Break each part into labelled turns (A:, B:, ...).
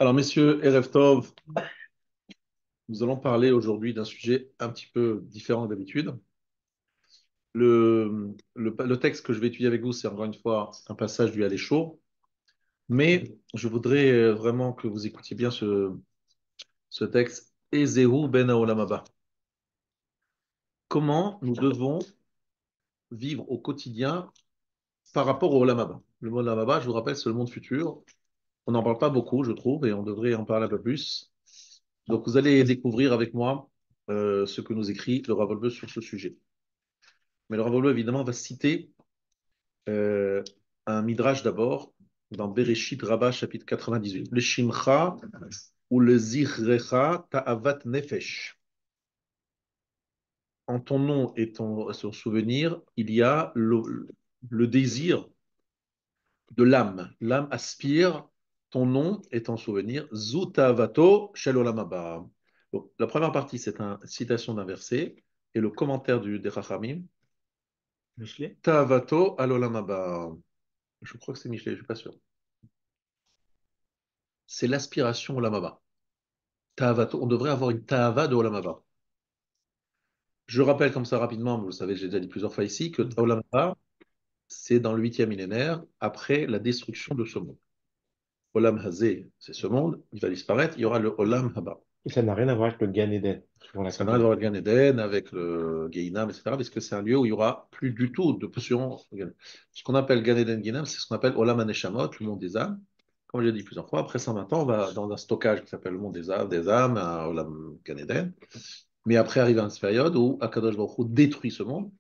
A: Alors, messieurs, Erev Tov, nous allons parler aujourd'hui d'un sujet un petit peu différent d'habitude. Le texte que je vais étudier avec vous, c'est encore une fois un passage du Chaud, mais je voudrais vraiment que vous écoutiez bien ce texte, Ezehu ben Haolam Haba. Comment nous devons vivre au quotidien par rapport au Olam Haba. Le monde Olam Haba, je vous rappelle, c'est le monde futur. On n'en parle pas beaucoup, je trouve, et on devrait en parler un peu plus. Donc, vous allez découvrir avec moi ce que nous écrit le Rav Wolbe sur ce sujet. Mais le Rav Wolbe, évidemment, va citer euh, un midrash d'abord, dans Bereshit Rabbah, chapitre 98. Le Shimcha ou le Zichrecha Ta'avat Nefesh. En ton nom et son souvenir, il y a le désir de l'âme. L'âme aspire, ton nom est en souvenir. Zutavato Shel Olam Haba. Donc, la première partie, c'est une citation d'un verset, et le commentaire des Chachamim,
B: Michelet?
A: Tavato al Olam Haba. Je crois que c'est Michelet, je ne suis pas sûr. C'est l'aspiration au Lamaba. Ta'avato, on devrait avoir une ta'ava de Olamaba. Je rappelle comme ça rapidement, vous le savez, j'ai déjà dit plusieurs fois ici, que Olamaba, c'est dans le huitième millénaire, après la destruction de ce monde. Olam Hazé, c'est ce monde, il va disparaître, il y aura le Olam Haba.
B: Et ça n'a rien à voir avec le Gan Eden, pour la
A: Ça n'a rien à voir
B: Kabbalah.
A: avec le Gan Eden, avec le Gehinam, etc., parce que c'est un lieu où il n'y aura plus du tout de potion. Ce qu'on appelle Gan Eden, Gehinam, c'est ce qu'on appelle Olam Haneshamot, le monde des âmes. Comme je l'ai dit plusieurs fois, après 120 ans, on va dans un stockage qui s'appelle le monde des âmes, un Olam Gan Eden. Mais après arrive une période où Akadosh Baruch Hu détruit ce monde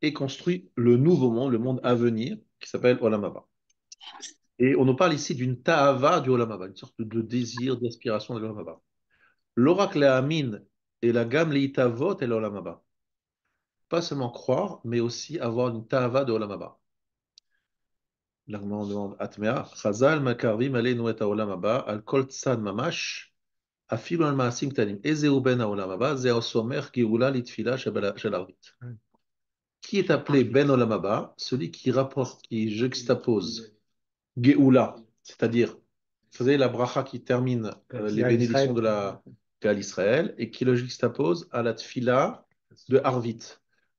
A: et construit le nouveau monde, le monde à venir, qui s'appelle Olam Haba. Et on nous parle ici d'une ta'ava du Olam Haba, une sorte de désir, d'aspiration de l'Olam Haba. L'oracle Amin et la gamme Leitavot et l'Olam Haba. Pas seulement croire, mais aussi avoir une ta'ava de Olam Haba. Là, on demande Atmea, Chazal Makarvim Aleinu et Olam Haba, Al Kol Tzad Mamash, Afilu Al Maasim Ktanim, Ezeu Ben Olam Haba, Zeh Somer Geoula Litfila Shel Arvit. Qui est appelé Ben Olam Haba, celui qui rapporte, qui juxtapose Geoula, c'est-à-dire, vous savez, la bracha qui termine les
B: Gal
A: bénédictions
B: Israël.
A: de la Gal Israël et qui le juxtapose à la tfila de Harvit.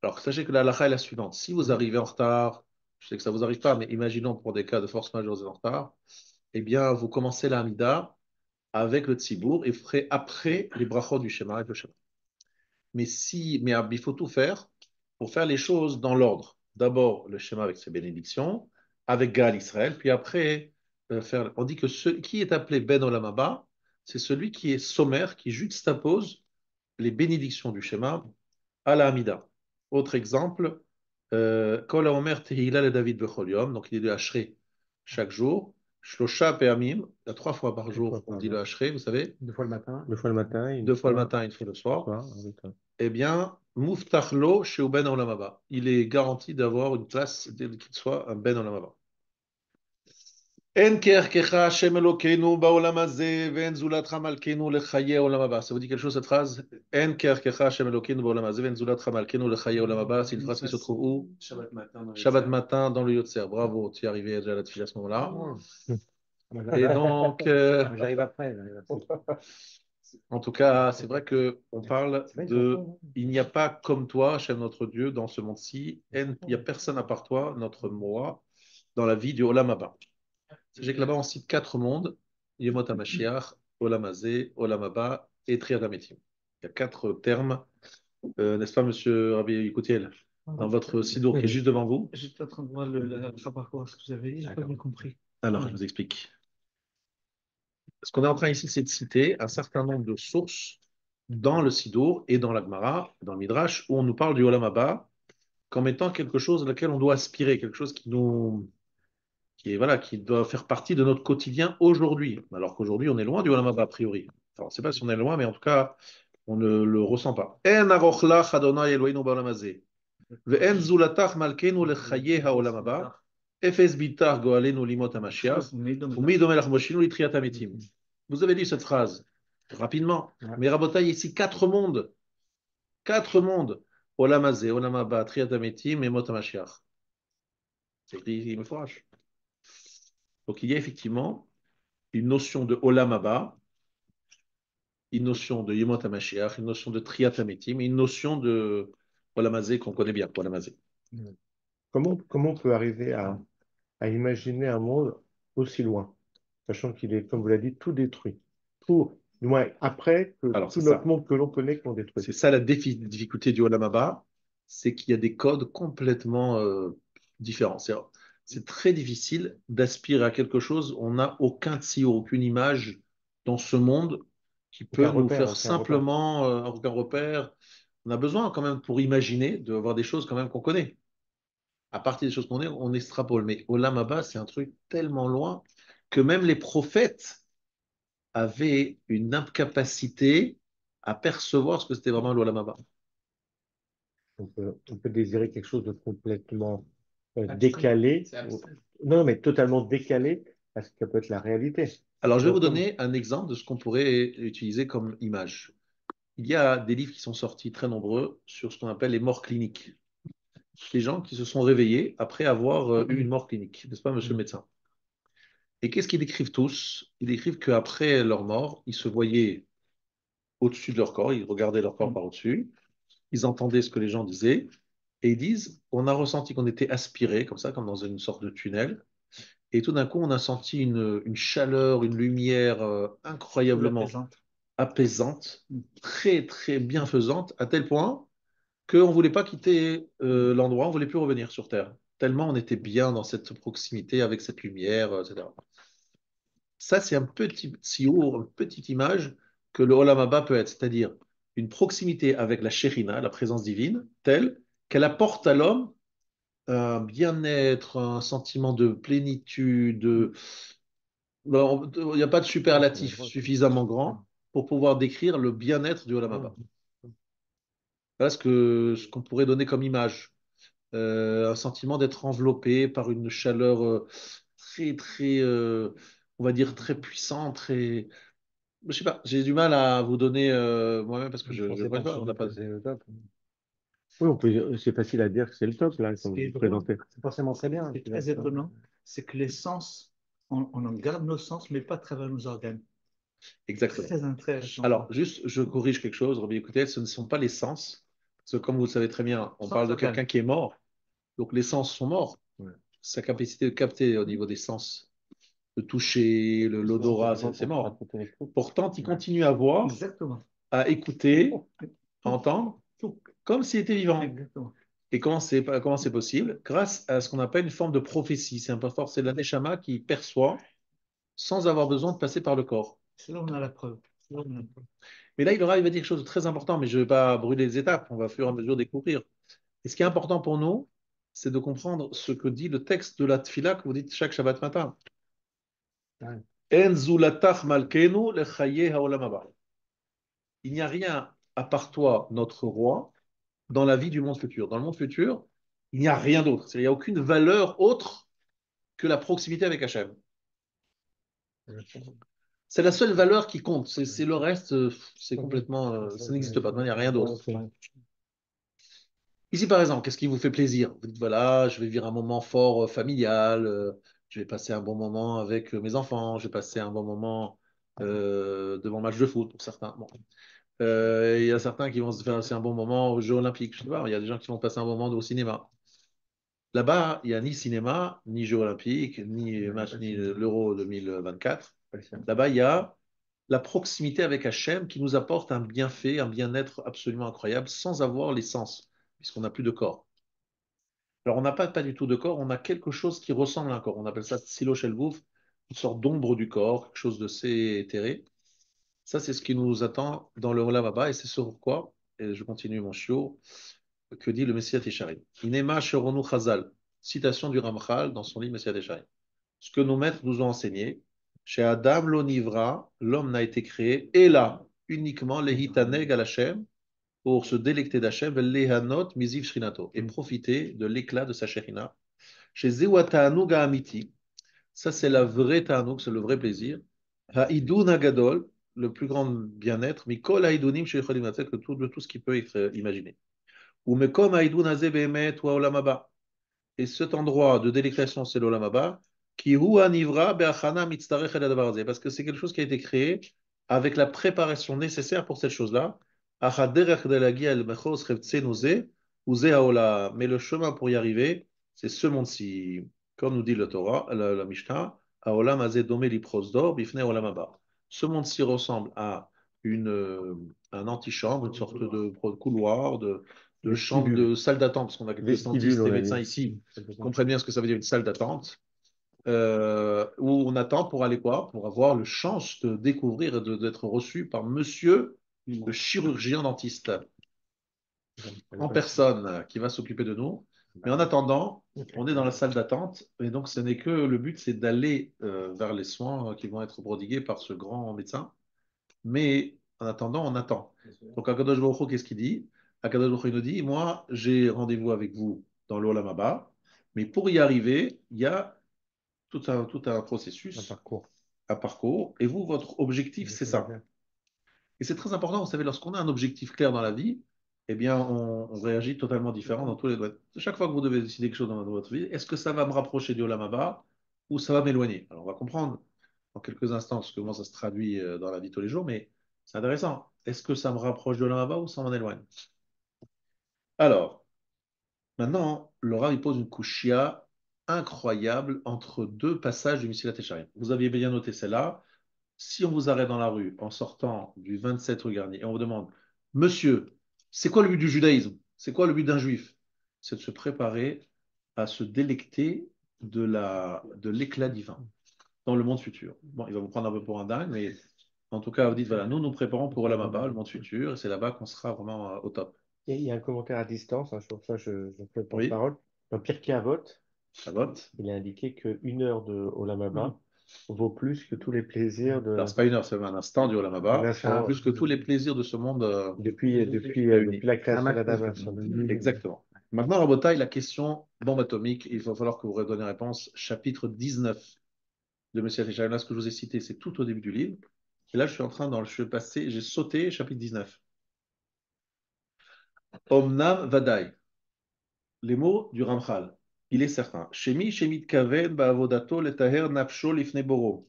A: Alors, sachez que la halakha est la suivante. Si vous arrivez en retard, je sais que ça ne vous arrive pas, mais imaginons pour des cas de force majeure, vous êtes en retard, eh bien, vous commencez la Hamida avec le tzibour et vous ferez après les brachot du Shema avec le Shema. Mais il faut tout faire pour faire les choses dans l'ordre. D'abord, le schéma avec ses bénédictions, avec Gal Israël, puis après, faire. On dit que qui est appelé Ben Olam Haba, c'est celui qui est sommaire, qui juxtapose les bénédictions du schéma à la Hamida. Autre exemple, Kol HaOmer Tehillah le David Bechol Yom, donc il est de Hachré chaque jour. Shlosha Pe'amim, il y a 3 fois par
B: Deux fois
A: jour, on
B: par
A: dit le
B: jour.
A: Hachré, vous savez,
B: Deux fois le matin. Deux fois le matin et une
A: 2 fois le
B: fois
A: matin, une fois le
B: le
A: soir.
B: soir. Avec
A: Eh bien, Muftachlo chez Ben Olamaba. Il est garanti d'avoir une place, qu'il soit un Ben Olamaba. En kerkecha Hashem Elokeinu baolam hazeh ve'en zulatra malkeinu lechaye olam haba. Ça vous dit quelque chose cette phrase? En kerkecha Hashem Elokeinu baolam hazeh ve'en zulatra malkeinu lechaye olam haba. C'est une phrase qui se trouve où? Shabbat matin dans le Yotzer. Bravo, tu es arrivé déjà à la tefila à ce moment-là. Et donc,
B: J'arrive après. J'arrive après.
A: en tout cas, c'est vrai que on parle
B: C'est vrai, ils sont
A: de
B: forts,
A: il n'y a pas comme toi, Hachem notre Dieu, dans ce monde-ci. Il n'y a personne à part toi, notre moi, dans la vie du Olam Haba. Sachez que là-bas, on cite 4 mondes, Yemot HaMashiach, Olam Hazé, Olam Haba et Triad HaMetim. Il y a 4 termes, n'est-ce pas, monsieur Rabbi Yikoutiel, dans votre sidour qui est juste devant vous?
C: J'étais en train de voir la par ce que vous avez dit, j'ai pas bien compris.
A: Alors, je vous explique. Ce qu'on est en train ici, c'est de citer un certain nombre de sources dans le Sidour et dans la Gemara, dans le Midrash, où on nous parle du Olam Haba comme étant quelque chose à laquelle on doit aspirer, quelque chose voilà, qui doit faire partie de notre quotidien aujourd'hui. Alors qu'aujourd'hui, on est loin du Olam Haba a priori. Enfin, on ne sait pas si on est loin, mais en tout cas, on ne le ressent pas. En aroch lach Adonai Eloheinu ba'olam hazeh, ve'en zulatach malkeinu lechaye ha'olam haba, efes bitar go'alenu limot hamashiach, u'mi domeh lach moshinu litriat hametim. Vous avez lu cette phrase rapidement.
B: Ouais.
A: Mais Rabotai, ici, 4 mondes. 4 mondes. Olam Hazeh, Olam Haba, Triat Hametim et Mot HaMashiach. C'est écrit, il me fâche. Donc il y a effectivement une notion de Olam Haba, une notion de Yemot HaMashiach, une notion de Triat HaMetim, et une notion de Olam Hazé qu'on connaît bien, Olam Hazé.
B: Comment on peut arriver à imaginer un monde aussi loin, sachant qu'il est, comme vous l'avez dit, tout détruit. Tout, du moins, après que
A: Alors,
B: tout
A: c'est
B: notre
A: ça.
B: monde que l'on connaît, qu'on détruit.
A: C'est ça la difficulté du Olam Haba, c'est qu'il y a des codes complètement différents. C'est très difficile d'aspirer à quelque chose. On n'a aucun tzio, aucune image dans ce monde qui peut nous faire
B: Aucun repère.
A: simplement aucun repère. On a besoin quand même pour imaginer de voir des choses quand même qu'on connaît. À partir des choses qu'on est, on extrapole. Mais Olam Haba, c'est un truc tellement loin que même les prophètes avaient une incapacité à percevoir ce que c'était vraiment l'Olam Haba.
B: On peut désirer quelque chose de complètement
C: Abstrait.
B: décalé,
C: C'est abstrait.
B: non, mais totalement décalé à ce que peut être la réalité.
A: Alors, je vais vous
B: Comme,
A: donner un exemple de ce qu'on pourrait utiliser comme image. Il y a des livres qui sont sortis très nombreux sur ce qu'on appelle les morts cliniques. Les gens qui se sont réveillés après avoir eu une mort clinique, n'est-ce pas, monsieur le médecin? Et qu'est-ce qu'ils décrivent tous? Ils décrivent qu'après leur mort, ils se voyaient au-dessus de leur corps, ils regardaient leur corps par au-dessus, ils entendaient ce que les gens disaient, et ils disent, on a ressenti qu'on était aspiré, comme ça, comme dans une sorte de tunnel, et tout d'un coup, on a senti une chaleur, une lumière
C: Sous la
A: incroyablement
C: pesante.
A: apaisante, très, très bienfaisante, à tel point qu'on ne voulait pas quitter l'endroit, on ne voulait plus revenir sur Terre, tellement on était bien dans cette proximité avec cette lumière, etc. Ça, c'est un petit siour, une petite image que le Olam Haba peut être, c'est-à-dire une proximité avec la Shekhinah, la présence divine, telle qu'elle apporte à l'homme un bien-être, un sentiment de plénitude. Bon, il n'y a pas de superlatif suffisamment grand pour pouvoir décrire le bien-être du Olam Haba. Voilà ce qu'on pourrait donner comme image. Un sentiment d'être enveloppé par une chaleur très, très, on va dire, très puissante, très. Je sais pas, j'ai du mal à vous donner moi-même parce que je ne
B: c'est
A: le vois
B: pas
A: pas.
B: sûr
A: On n'a pas.
B: que c'est le top. Oui, c'est facile à dire que c'est le top, là,
C: Ce
B: comme
C: qui est
B: vous
C: drôle,
B: présentez. C'est forcément très bien.
C: c'est très étonnant, c'est que les sens, on en garde nos sens, mais pas à travers nos organes.
A: Exactement.
C: Très intéressant,
A: Alors,
C: ça.
A: juste, je corrige quelque chose. Rabbi, écoutez, ce ne sont pas les sens. Parce que comme vous le savez très bien, on parle
C: Sans
A: de
C: organes.
A: quelqu'un qui est mort. Donc, les sens sont morts.
B: Ouais.
A: Sa capacité de capter au niveau des sens, le toucher, l'odorat, c'est mort. Pourtant, il continue à voir,
C: Exactement.
A: à écouter, à
C: Tout,
A: entendre,
C: tout.
A: comme s'il était vivant.
C: Exactement.
A: Et comment c'est possible? Grâce à ce qu'on appelle une forme de prophétie. C'est un peu fort, c'est la neshama qui perçoit sans avoir besoin de passer par le corps.
C: C'est là où on a la preuve. C'est là où on a la preuve.
A: Mais là, il va dire quelque chose de très important, mais je ne vais pas brûler les étapes, on va au fur et à mesure découvrir. Et ce qui est important pour nous, c'est de comprendre ce que dit le texte de la tfila que vous dites chaque Shabbat matin.
B: Ouais.
A: En zulatach malkenu lechaye haolam haba. Il n'y a rien à part toi, notre roi, dans la vie du monde futur. Dans le monde futur, il n'y a rien d'autre. C'est-à-dire, il n'y a aucune valeur autre que la proximité avec Hachem. C'est la seule valeur qui compte. C'est le reste, c'est complètement, ça n'existe pas. Il n'y a rien d'autre. Ici, par exemple, qu'est-ce qui vous fait plaisir? Vous dites, voilà, je vais vivre un moment fort familial, je vais passer un bon moment avec mes enfants, je vais passer un bon moment devant le match de foot pour certains. Bon. Il y a certains qui vont se faire aussi un bon moment aux Jeux Olympiques. Je sais pas, il y a des gens qui vont passer un bon moment au cinéma. Là-bas, il n'y a ni cinéma, ni Jeux Olympiques, ni match, ni l'Euro 2024. Là-bas, il y a la proximité avec Hachem qui nous apporte un bienfait, un bien-être absolument incroyable sans avoir les sens, puisqu'on n'a plus de corps. Alors, on n'a pas du tout de corps, on a quelque chose qui ressemble à un corps. On appelle ça silo shel guf, une sorte d'ombre du corps, quelque chose de assez éthéré. Ça, c'est ce qui nous attend dans le Olam Haba, et c'est sur quoi, et je continue mon chiot, que dit le Messiah Tisharim. Inema Sheronu Chazal, citation du Ramchal dans son livre Messiah Tisharim. Ce que nos maîtres nous ont enseigné, chez Adam l'onivra, l'homme n'a été créé, et là, uniquement, les hitaneg al Hashem, pour se délecter d'Hachem, lehanot miziv shrinato, et profiter de l'éclat de sa shrina. Chez Zewa Ta'anug Amiti, ça c'est la vraie Ta'anug, c'est le vrai plaisir. Ha'idun Agadol, le plus grand bien-être, Mikol Ha'idunim Shecholim Latzet, de tout ce qui peut être imaginé. Ou Mekom Ha'idun Hazeh Behemet wa Olam Haba. Et cet endroit de délectation, c'est l'Olam Haba, Ki hu anivra be'achana mitzarech el hadavar hazeh. Parce que c'est quelque chose qui a été créé avec la préparation nécessaire pour cette chose-là. Achaderech de lagia el mechos chevtzenu zeh, ou zeh haolam. Mais le chemin pour y arriver, c'est ce monde-ci. Comme nous dit le Torah, la Mishnah, haolam hazeh domé li prosdor bifnei haolam haba. Ce monde-ci ressemble à un antichambre, une sorte de couloir, de chambre,
B: Vestibule.
A: de salle d'attente, parce qu'on a quelques
B: Vestibule,
A: dentistes
B: on
A: et
B: a
A: médecins
B: dit.
A: ici, comprennent bien ce que ça veut dire une salle d'attente, où on attend pour aller quoi? Pour avoir le chance de découvrir et d'être reçu par monsieur le chirurgien dentiste en personne qui va s'occuper de nous. Mais en attendant, on est dans la salle d'attente et donc ce n'est que le but, c'est d'aller vers les soins qui vont être prodigués par ce grand médecin. Mais en attendant, on attend. Donc Akadosh Baruch Hu, qu'est-ce qu'il dit? Akadosh Baruch Hu nous dit, moi, j'ai rendez-vous avec vous dans l'Olam Haba, mais pour y arriver, il y a tout un
B: Un
A: processus,
B: parcours.
A: un parcours, et vous, votre objectif, c'est ça. Et c'est très important, vous savez, lorsqu'on a un objectif clair dans la vie, eh bien, on réagit totalement différent dans tous les domaines. Chaque fois que vous devez décider quelque chose dans votre vie, est-ce que ça va me rapprocher du Olam Haba ou ça va m'éloigner? Alors, on va comprendre dans quelques instants comment ça se traduit dans la vie de tous les jours, mais c'est intéressant. Est-ce que ça me rapproche de Olam Haba ou ça m'en éloigne? Alors, maintenant, Laura, il pose une kushia incroyable entre deux passages du Messilat Yesharim. Vous aviez bien noté celle-là. Si on vous arrête dans la rue en sortant du 27 rue Garnier et on vous demande, Monsieur, c'est quoi le but du judaïsme? C'est quoi le but d'un juif? C'est de se préparer à se délecter de l'éclat divin dans le monde futur. Bon, il va vous prendre un peu pour un dingue, mais en tout cas, vous dites, voilà, nous nous préparons pour Olam Haba, le monde futur, et c'est là-bas qu'on sera vraiment au top.
B: Et il y a un commentaire à distance, hein, sur ça je fais
A: Oui,
B: porte-parole. Dans Pirkei Avot,
A: ça vote.
B: il a indiqué qu'une heure de Olam Haba vaut plus que tous les plaisirs
A: Alors,
B: de
A: c'est pas une heure, c'est un instant du Olam
B: un
A: Haba,
B: instant
A: plus que tous les plaisirs de ce monde
B: depuis
A: réunis.
B: la création d'Adam.
A: Exactement. Maintenant, Rabotaï, la question bombe atomique, il va falloir que vous redonniez réponse. Chapitre 19 de Monsieur Là, ce que je vous ai cité, c'est tout au début du livre. Et là, je suis en train, je suis passé, j'ai sauté chapitre 19. Omnam Vadaï, les mots du Ramchal. Il est certain. Shemi, Shemit Kaven, Ba'avodato, Letaher, Nafsho, Lifne Boro.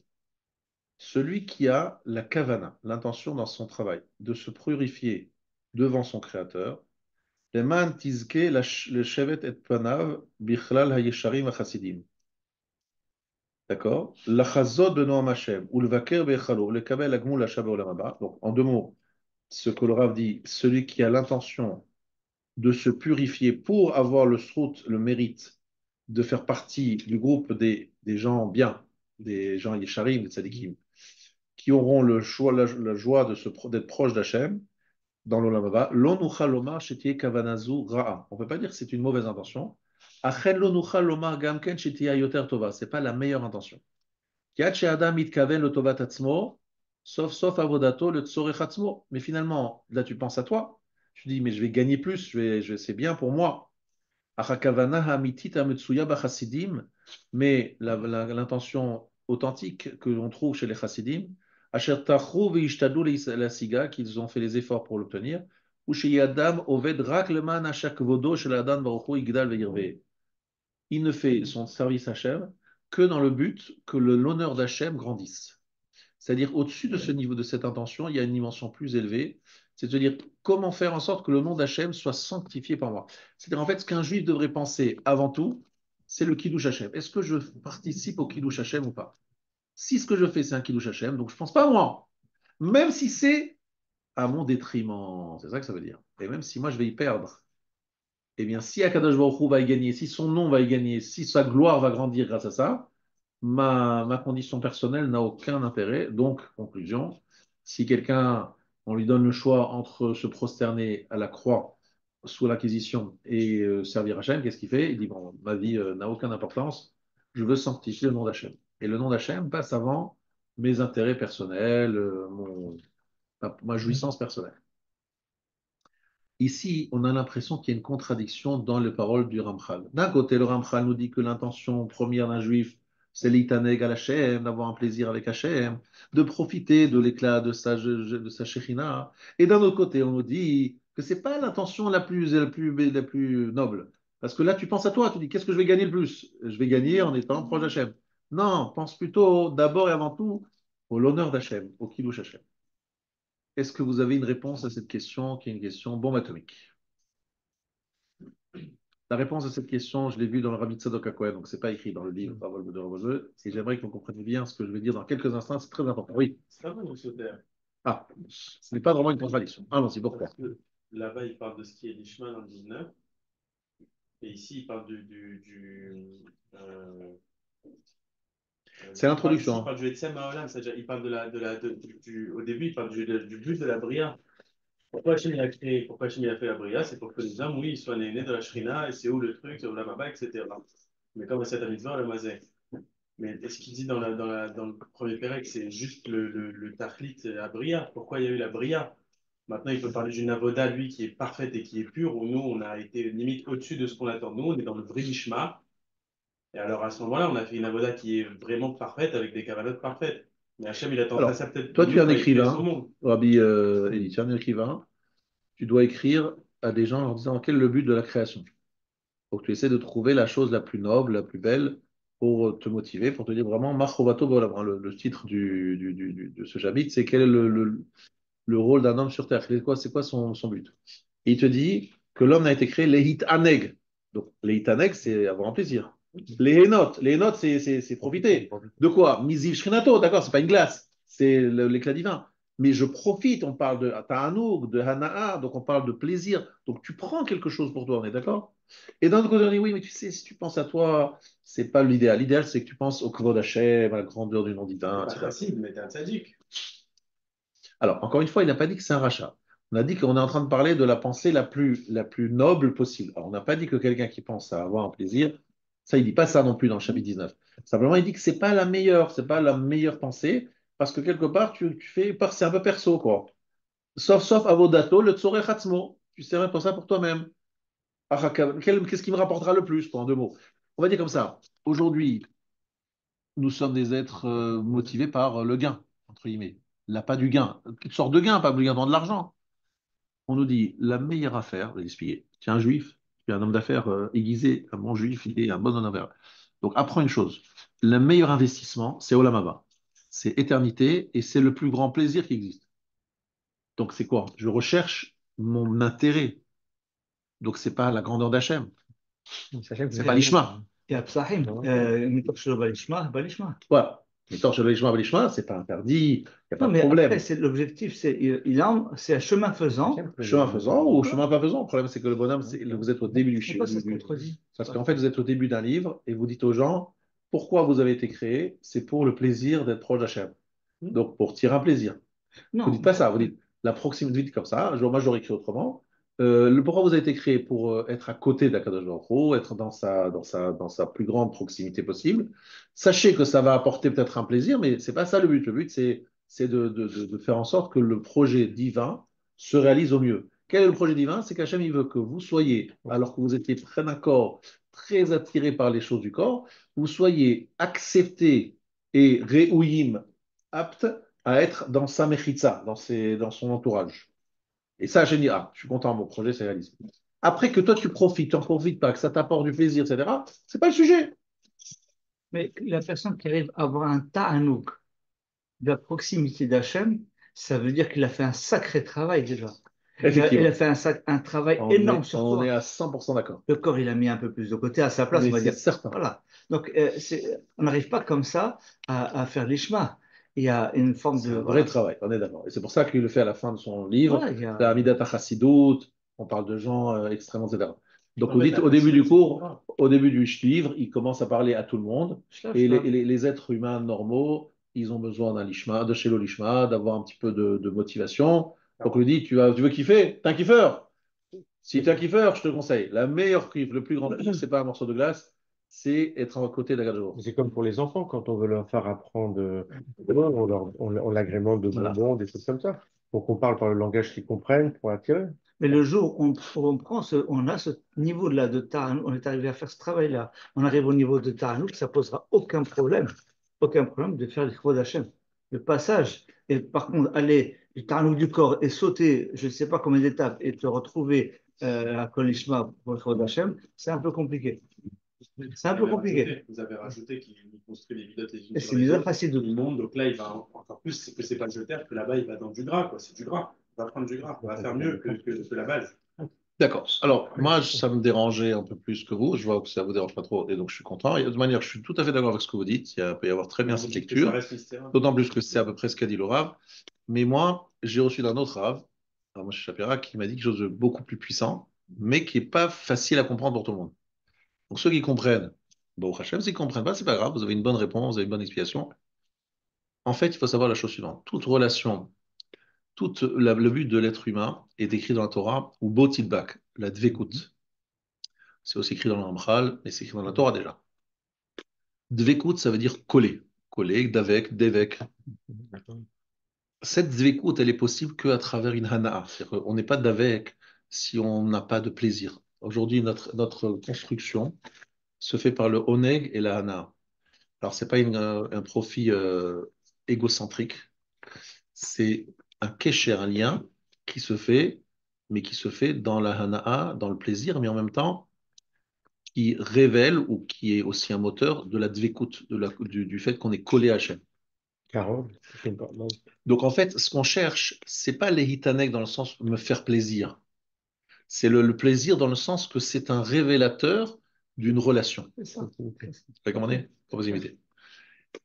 A: Celui qui a la kavana, l'intention dans son travail, de se purifier devant son Créateur, Leman tizke le shevet et panav bichlal hayesharim achasidim. D'accord? L'achazot de Noam Hashem, ou le vaker bechalo, le kabel agmul hashav olam haba. Donc, en deux mots, ce que le Rav dit, celui qui a l'intention de se purifier pour avoir le srout, le mérite de faire partie du groupe des gens bien, des gens yesharim, des tzadikim, qui auront la joie d'être proches d'Hachem, dans l'Olam Haba, lo nuchal lomar shetiye kavanazu ra'a. On ne peut pas dire que c'est une mauvaise intention. Achen lo nuchal lomar gamken shetiya yoter tova. C'est pas la meilleure intention. Kiat she'adam mitkaven lo tovat atzmo, sauf avodato le tzorech atzmo. Mais finalement, là tu penses à toi. Tu dis, mais je vais gagner plus, c'est bien pour moi. Achakavana hamitit ametsuya b'chassidim. Mais l'intention authentique que l'on trouve chez les chassidim, asher tachru ve'ishtadlu la siga, qu'ils ont fait les efforts pour l'obtenir, ou chez Yadam oved rak leman ashak vodo shel Adam baruch hu yigdal ve'yirveh. Il ne fait son service à Hachem que dans le but que l'honneur d'Hachem grandisse. C'est-à-dire, au-dessus de ce niveau, de cette intention, il y a une dimension plus élevée. C'est-à-dire, comment faire en sorte que le nom d'Hachem soit sanctifié par moi. C'est-à-dire, en fait, ce qu'un juif devrait penser avant tout, c'est le Kiddush Hachem. Est-ce que je participe au Kiddush Hachem ou pas? Si ce que je fais, c'est un Kiddush Hachem, donc je ne pense pas à moi. Même si c'est à mon détriment. C'est ça que ça veut dire. Et même si moi, je vais y perdre. Eh bien, si Akadosh Baruch Hu va y gagner, si son nom va y gagner, si sa gloire va grandir grâce à ça, ma condition personnelle n'a aucun intérêt. Donc, conclusion, si quelqu'un, on lui donne le choix entre se prosterner à la croix sous l'Inquisition et servir Hachem, qu'est-ce qu'il fait? Il dit, bon, ma vie n'a aucune importance, je veux sanctifier le nom d'Hachem. Et le nom d'Hachem passe avant mes intérêts personnels, ma jouissance personnelle. Ici, on a l'impression qu'il y a une contradiction dans les paroles du Ramchal. D'un côté, le Ramchal nous dit que l'intention première d'un juif, c'est l'itaneg à Hachem, d'avoir un plaisir avec Hachem, de profiter de l'éclat de sa Shekhinah. Et d'un autre côté, on nous dit que ce n'est pas l'intention la plus noble. Parce que là, tu penses à toi, tu dis, qu'est-ce que je vais gagner le plus? Je vais gagner en étant proche d'Hachem. Non, pense plutôt d'abord et avant tout au l'honneur d'Hachem, au Kiddush Hachem. Est-ce que vous avez une réponse à cette question qui est une question bombe atomique? La réponse à cette question, je l'ai vue dans le Rabbi Tzadok HaKohen, donc c'est pas écrit dans le livre Parole de Ravoseux, et j'aimerais que vous compreniez bien ce que je vais dire dans quelques instants, c'est très important. Oui.
D: C'est pas vous, Soter.
A: Ah, ce n'est pas vraiment une contradiction. Ah non, c'est pourquoi?
D: Parce que là-bas, il parle de ce qui est l'Ishma dans le 19, et ici, il parle
A: C'est l'introduction.
D: il parle du Etsem Haolam, c'est-à-dire, il parle au début, il parle du but de la Bria. Pourquoi Hachem il a fait la Bria? C'est pour que les hommes, oui, ils soient nés de la Shrina, et c'est où le truc, c'est où la Baba, etc. Mais comme c'est à mitzvah, le mazé. Mais est-ce qu'il dit dans le premier Pérec, c'est juste le Tachlit à Bria? Pourquoi il y a eu la Bria? Maintenant, il peut parler d'une avoda, lui, qui est parfaite et qui est pure, où nous, on a été limite au-dessus de ce qu'on attend. Nous, on est dans le vrai Mishma. Et alors, à ce moment-là, on a fait une avoda qui est vraiment parfaite, avec des cavalottes parfaites. Mais Hachem, il attendrait
A: Alors,
D: ça peut-être de
A: toi, tu es
D: nous
A: un
D: quand il crée son
A: écrivain,
D: monde.
A: Rabbi Eli, tu es un écrivain, tu dois écrire à des gens en leur disant quel est le but de la création. Donc, tu essaies de trouver la chose la plus noble, la plus belle, pour te motiver, pour te dire vraiment, Machovato B'olam. Le titre de ce chapitre, c'est quel est le rôle d'un homme sur Terre, c'est quoi son but. Et il te dit que l'homme a été créé Lehit Aneg. Donc, Lehit Aneg, c'est avoir un plaisir. Les Henot, c'est profiter. De quoi? Miziv Shrinato, d'accord, c'est pas une glace, c'est l'éclat divin. Mais je profite, on parle de Ta'anoug, de Hana'a, donc on parle de plaisir. Donc tu prends quelque chose pour toi, on est d'accord? Et d'un autre côté, on dit oui, mais tu sais, si tu penses à toi, c'est pas l'idéal. L'idéal, c'est que tu penses au Kvod Hashem, à la grandeur du nom divin,
D: C'est pas
A: etc.
D: facile, mais t'es un tzaddik.
A: Alors, encore une fois, il n'a pas dit que c'est un rachat. On a dit qu'on est en train de parler de la pensée la plus noble possible. Alors, on n'a pas dit que quelqu'un qui pense à avoir un plaisir, ça, il dit pas ça non plus dans le chapitre 19. Simplement, il dit que c'est pas la meilleure pensée, parce que quelque part, tu fais, c'est un peu perso, quoi. Sauf avodato, le tzorech atzmo. Tu sais pour ça pour toi-même. Qu'est-ce qui me rapportera le plus, en deux mots? On va dire comme ça. Aujourd'hui, nous sommes des êtres motivés par le gain, entre guillemets. Là, pas du gain. Toutes sortes de gains, pas obligatoirement de l'argent. On nous dit la meilleure affaire, je vais l'expliquer. Tu es un juif, tu es un homme d'affaires aiguisé, un bon juif, il est un bon homme d'affaires. Donc apprends une chose, le meilleur investissement, c'est Olam Haba. C'est éternité et c'est le plus grand plaisir qui existe. Donc c'est quoi? Je recherche mon intérêt. Donc c'est pas la grandeur d'Hachem, c'est pas l'Ishma.
C: يا بصاحي نطق شنو باليشما باليشما.
A: Voilà. Mais tant que l'Ishma, c'est pas interdit, il n'y a pas
C: Non,
A: de
C: mais après,
A: problème.
C: c'est l'objectif, c'est un chemin faisant.
A: Chemin faisant ou
C: D'accord.
A: chemin pas faisant. Le problème, c'est que le bonhomme, vous êtes au début du
C: Pourquoi ça se
A: du-
C: contredit?
A: Parce qu'en fait, vous êtes au début d'un livre et vous dites aux gens pourquoi vous avez été créé, c'est pour le plaisir d'être proche d'Hachem. Donc, pour tirer un plaisir. Vous
C: Non,
A: dites pas ça, vous dites la proximité, vous dites comme ça. Moi, j'aurais écrit autrement. Pourquoi vous avez été créé pour être à côté d'Akadosh Baruch Hu, être dans sa plus grande proximité possible. Sachez que ça va apporter peut-être un plaisir, mais c'est pas ça le but. Le but, c'est de faire en sorte que le projet divin se réalise au mieux. Quel est le projet divin? C'est qu'Hachem, il veut que vous soyez, alors que vous étiez très d'accord, très attiré par les choses du corps, vous soyez accepté et réouïm, apte à être dans sa mechitza, dans son entourage. Et ça, j'ai dit, ah, je suis content, mon projet s'est réalisé. Après que toi, tu en profites pas, que ça t'apporte du plaisir, etc., c'est pas le sujet.
C: mais la personne qui arrive à avoir un ta'anouk de la proximité d'Hachem, ça veut dire qu'il a fait un sacré travail déjà. Il a
A: Effectivement.
C: fait un travail énorme sur
A: On est
C: toi.
A: à 100% d'accord.
C: Le corps, il a mis un peu plus de côté à sa place,
A: Mais
C: on va
A: c'est
C: dire.
A: certain.
C: Voilà. Donc, on n'arrive pas comme ça à faire l'ishma. Il y a une forme
A: C'est
C: de.
A: un vrai
C: Voilà.
A: travail, on est d'accord. Et c'est pour ça qu'il le fait à la fin de son livre,
C: Voilà, il y a.
A: la Amidat Chassidut, on parle de gens extrêmement, etc. Donc,
D: En fait,
A: au début du cours,
D: pas.
A: au début du livre, il commence à parler à tout le monde.
C: Shlaf,
A: Et
C: shlaf.
A: les êtres humains normaux, ils ont besoin d'un lishma, de shelo lishma, d'avoir un petit peu de motivation. Donc, il lui dit, tu veux kiffer? T'es un kiffeur? Si tu es un kiffeur, je te conseille. La meilleure kiff, le plus grand kiff, c'est pas un morceau de glace, c'est être à côté d'Agadjo.
B: C'est comme pour les enfants, quand on veut leur faire apprendre, on l'agrémente de
A: Voilà.
B: bonbons, des choses comme ça. Pour qu'on parle par le langage qu'ils comprennent, pour attirer.
C: Mais le jour où on a ce niveau-là de Ta'anouk, on est arrivé à faire ce travail-là, on arrive au niveau de Ta'anouk, ça posera aucun problème de faire l'Ikhwa d'Hachem. Le passage, et par contre, aller du Ta'anouk du corps et sauter, je ne sais pas combien d'étapes, et te retrouver à Kolishma pour l'Ikhwa d'Hachem, c'est un peu compliqué. C'est un peu compliqué.
D: Vous avez rajouté qu'il construit les vidottes les unes
C: Et
D: sur
C: c'est
D: les
C: déjà
D: autres.
C: facile de
D: Il monte, donc là, il va encore plus, c'est que c'est pas jetable, que là-bas, il va dans du gras, quoi. C'est du gras. On va prendre du gras. On va faire mieux que la base.
A: D'accord. Alors, moi, ça me dérangeait un peu plus que vous. Je vois que ça vous dérange pas trop, et donc je suis content. Et de toute manière, je suis tout à fait d'accord avec ce que vous dites. Peut y avoir très bien
D: On
A: cette
D: dit que ça
A: lecture,
D: reste mystérieux.
A: d'autant plus que c'est à peu près ce qu'a dit le Rav. Mais moi, j'ai reçu d'un autre Rav, alors moi, je suis Shapira, qui m'a dit quelque chose de beaucoup plus puissant, mais qui n'est pas facile à comprendre pour tout le monde. Donc, ceux qui comprennent, bon, Hachem, ceux qui ne comprennent pas, c'est pas grave, vous avez une bonne réponse, vous avez une bonne explication. En fait, il faut savoir la chose suivante. Toute relation, le but de l'être humain est écrit dans la Torah, ou botidbak, la dvekut. C'est aussi écrit dans le Ramchal, mais c'est écrit dans la Torah déjà. Dvekut, ça veut dire coller. Coller, davek, devek. Cette dvekut, elle est possible qu'à travers une hana'a. C'est-à-dire qu'on n'est pas davek si on n'a pas de plaisir. Aujourd'hui, notre construction se fait par le oneg et la hana'a. Alors, c'est pas un profit égocentrique. C'est un kécher, un lien qui se fait, mais qui se fait dans la hana'a, dans le plaisir, mais en même temps, qui révèle ou qui est aussi un moteur de la dvekut, du fait qu'on est collé à Hachem.
B: Carole, c'est pas- non.
A: Donc en fait, ce qu'on cherche, c'est pas les hitanek dans le sens de me faire plaisir. C'est le plaisir dans le sens que c'est un révélateur d'une relation.
C: C'est ça.
A: Vous voyez comment on est? Pour vous imiter.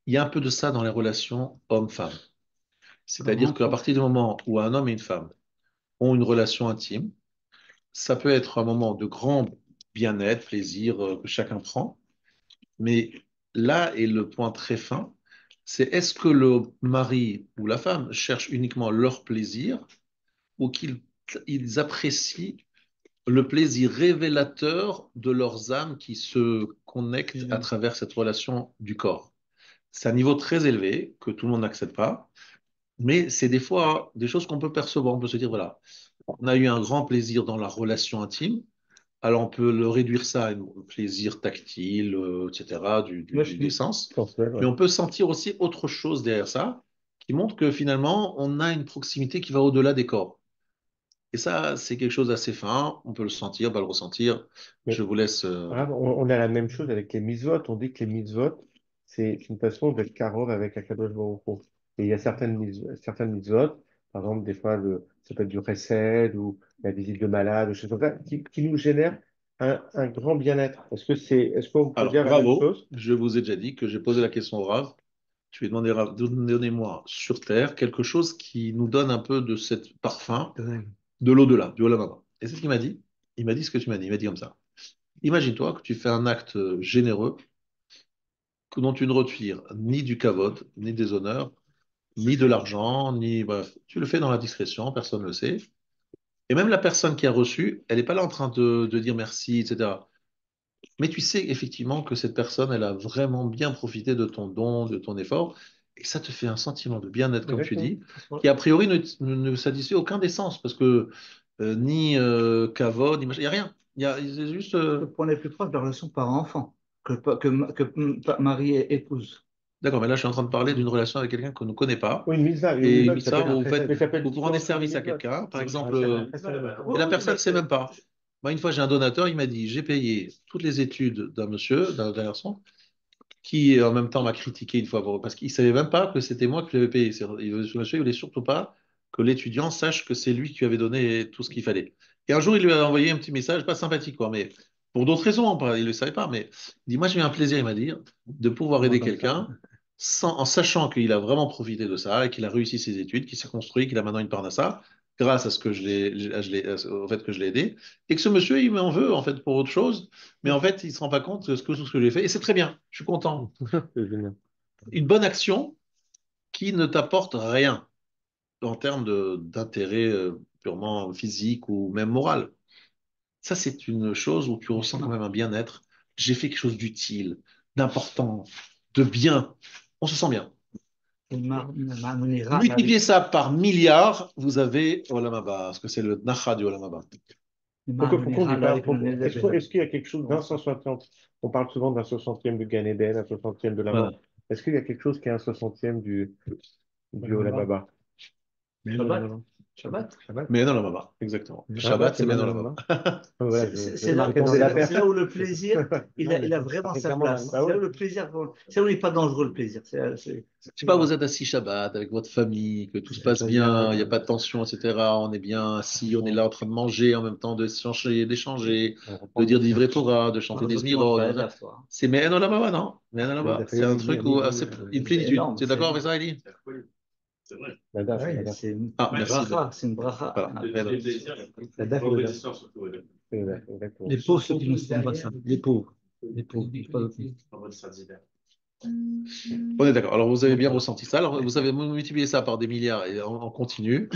A: Il y a un peu de ça dans les relations homme-femme. C'est-à-dire qu'à partir du moment où un homme et une femme ont une relation intime, ça peut être un moment de grand bien-être, plaisir que chacun prend. Mais là est le point très fin, c'est est-ce que le mari ou la femme cherche uniquement leur plaisir ou qu'ils apprécient le plaisir révélateur de leurs âmes qui se connectent à travers cette relation du corps. C'est un niveau très élevé que tout le monde n'accepte pas, mais c'est des fois des choses qu'on peut percevoir. On peut se dire, voilà, on a eu un grand plaisir dans la relation intime, alors on peut le réduire ça à un plaisir tactile, etc., des sens.
B: Sensuel,
A: Mais
B: ouais.
A: on peut sentir aussi autre chose derrière ça, qui montre que finalement, on a une proximité qui va au-delà des corps. Et ça, c'est quelque chose d'assez fin. On peut le sentir, pas le ressentir. Je
B: Mais
A: vous laisse.
B: on a la même chose avec les mitzvot. On dit que les mitzvot, c'est une façon d'être carole avec Akadosh Baruch Hu. Et il y a certaines mitzvot, par exemple, des fois, ça peut être du recel ou la visite de malade, ou choses comme ça, qui nous génèrent un grand bien-être. Est-ce qu'on peut
A: Alors,
B: dire la même
A: bravo.
B: chose?
A: Je vous ai déjà dit que j'ai posé la question au Rav. Je lui ai demandé, Rav, donnez-moi sur Terre quelque chose qui nous donne un peu de cette parfum de l'au-delà, du Olam. Et c'est ce qu'il m'a dit. Il m'a dit ce que tu m'as dit. Il m'a dit comme ça. Imagine-toi que tu fais un acte généreux dont tu ne retires ni du kavod, ni des honneurs, ni de l'argent, ni bref. Tu le fais dans la discrétion, personne ne le sait. Et même la personne qui a reçu, elle n'est pas là en train de dire merci, etc. Mais tu sais effectivement que cette personne, elle a vraiment bien profité de ton don, de ton effort, et ça te fait un sentiment de bien-être, comme tu
B: Exactement.
A: dis, qui a priori ne satisfait aucun des sens, parce que ni kavod, il n'y a rien. C'est juste.
C: Le point le plus proche de la relation parent-enfant, que mari et épouse.
A: D'accord, mais là, je suis en train de parler d'une relation avec quelqu'un qu'on ne connaît pas.
B: Oui, une
A: Et une
B: mitzvah qui
A: mitzvah,
B: s'appelle,
C: Après,
B: mais ça s'appelle
A: vous rendez
B: différemment une
A: service à
B: mitzvah.
A: quelqu'un, par exemple,
B: Oui,
A: et la
C: oui,
A: personne
C: mais
A: ne sait même pas. Moi, une fois, j'ai un donateur, il m'a dit, j'ai payé toutes les études d'un monsieur, d'un garçon, qui en même temps m'a critiqué une fois, parce qu'il ne savait même pas que c'était moi qui lui avais payé. Ce monsieur, il voulait surtout pas que l'étudiant sache que c'est lui qui lui avait donné tout ce qu'il fallait. Et un jour, il lui a envoyé un petit message, pas sympathique, quoi, mais pour d'autres raisons, il ne le savait pas, mais il dit, moi, j'ai eu un plaisir, il m'a dit, de pouvoir
C: moi
A: aider
C: comme ça.
A: quelqu'un en sachant qu'il a vraiment profité de ça et qu'il a réussi ses études, qu'il s'est construit, qu'il a maintenant une parnassa, grâce à ce que au fait que je l'ai aidé, et que ce monsieur, il m'en veut, en fait, pour autre chose, mais en fait, il ne se rend pas compte de tout ce que j'ai fait, et c'est très bien, je suis content.
B: c'est génial.
A: Une bonne action qui ne t'apporte rien en termes d'intérêt purement physique ou même moral. Ça, c'est une chose où tu ressens quand même un bien-être. J'ai fait quelque chose d'utile, d'important, de bien. On se sent bien. Multipliez ça par milliards, vous avez Olam Haba, parce que c'est le Nacha du Olam Haba.
B: Pourquoi on dit pas, est-ce qu'il y a quelque chose d'un 160e, on parle souvent d'un 60e du Gan Eden, un 60e de la
A: Voilà.
B: mort. Est-ce qu'il y a quelque chose qui est un 60e du Olam Haba?
C: Shabbat. Shabbat.
B: Shabbat.
A: Mais non, la Maba, exactement.
B: Le
A: Shabbat, c'est
B: c'est
A: mais
B: maintenant
A: non, la
B: le
A: Maba.
B: moment. Voilà,
C: C'est
B: je
C: là,
B: marquais dans
C: c'est
B: les
C: là,
B: affaires.
C: c'est là où le plaisir, il
B: Non, mais
C: a
B: ça
C: vraiment
B: fait
C: sa
B: clairement
C: place.
B: bah
C: C'est là où
B: oui.
C: le plaisir, c'est là où il n'est pas dangereux le plaisir.
A: Je sais pas, vous êtes assis Shabbat avec votre famille, que tout se passe
B: Ça vient,
A: bien, il n'y a pas de tension, etc. On est bien assis, on est là en train de manger en même temps, d'échanger,
B: on
A: de
B: reprend
A: dire
B: le
A: des
B: sens.
A: vrais Torah, de chanter des
C: Heureusement que tu manges
A: Zmirot.
C: pas la fois.
A: C'est mais non là-bas, non? Mais non
B: Mais
A: là-bas.
B: d'après
A: C'est un
B: Midi,
A: truc
B: à
A: où
B: midi,
A: c'est une
C: C'est
A: plénitude.
C: énorme.
A: Tu es d'accord avec ça, Eli?
D: C'est la folie. C'est vrai.
B: la DAF, la
C: Ouais,
B: DAF.
C: c'est une
A: Ah, merci.
C: bracha, c'est une bracha.
A: Voilà.
C: Ah,
D: Le
A: Mais non.
D: désir,
B: La DAF et le
D: vendredi
B: DAF.
D: soir surtout. Ouais.
B: C'est la DAF, exactement.
C: les pauvres, ceux qui ne font pas ça. Les pauvres. Les pauvres. Pas d'autres.
D: Vendredi soir d'hiver.
A: On est d'accord. Alors vous avez bien ressenti ça. Alors vous avez multiplié ça par des milliards et en continu.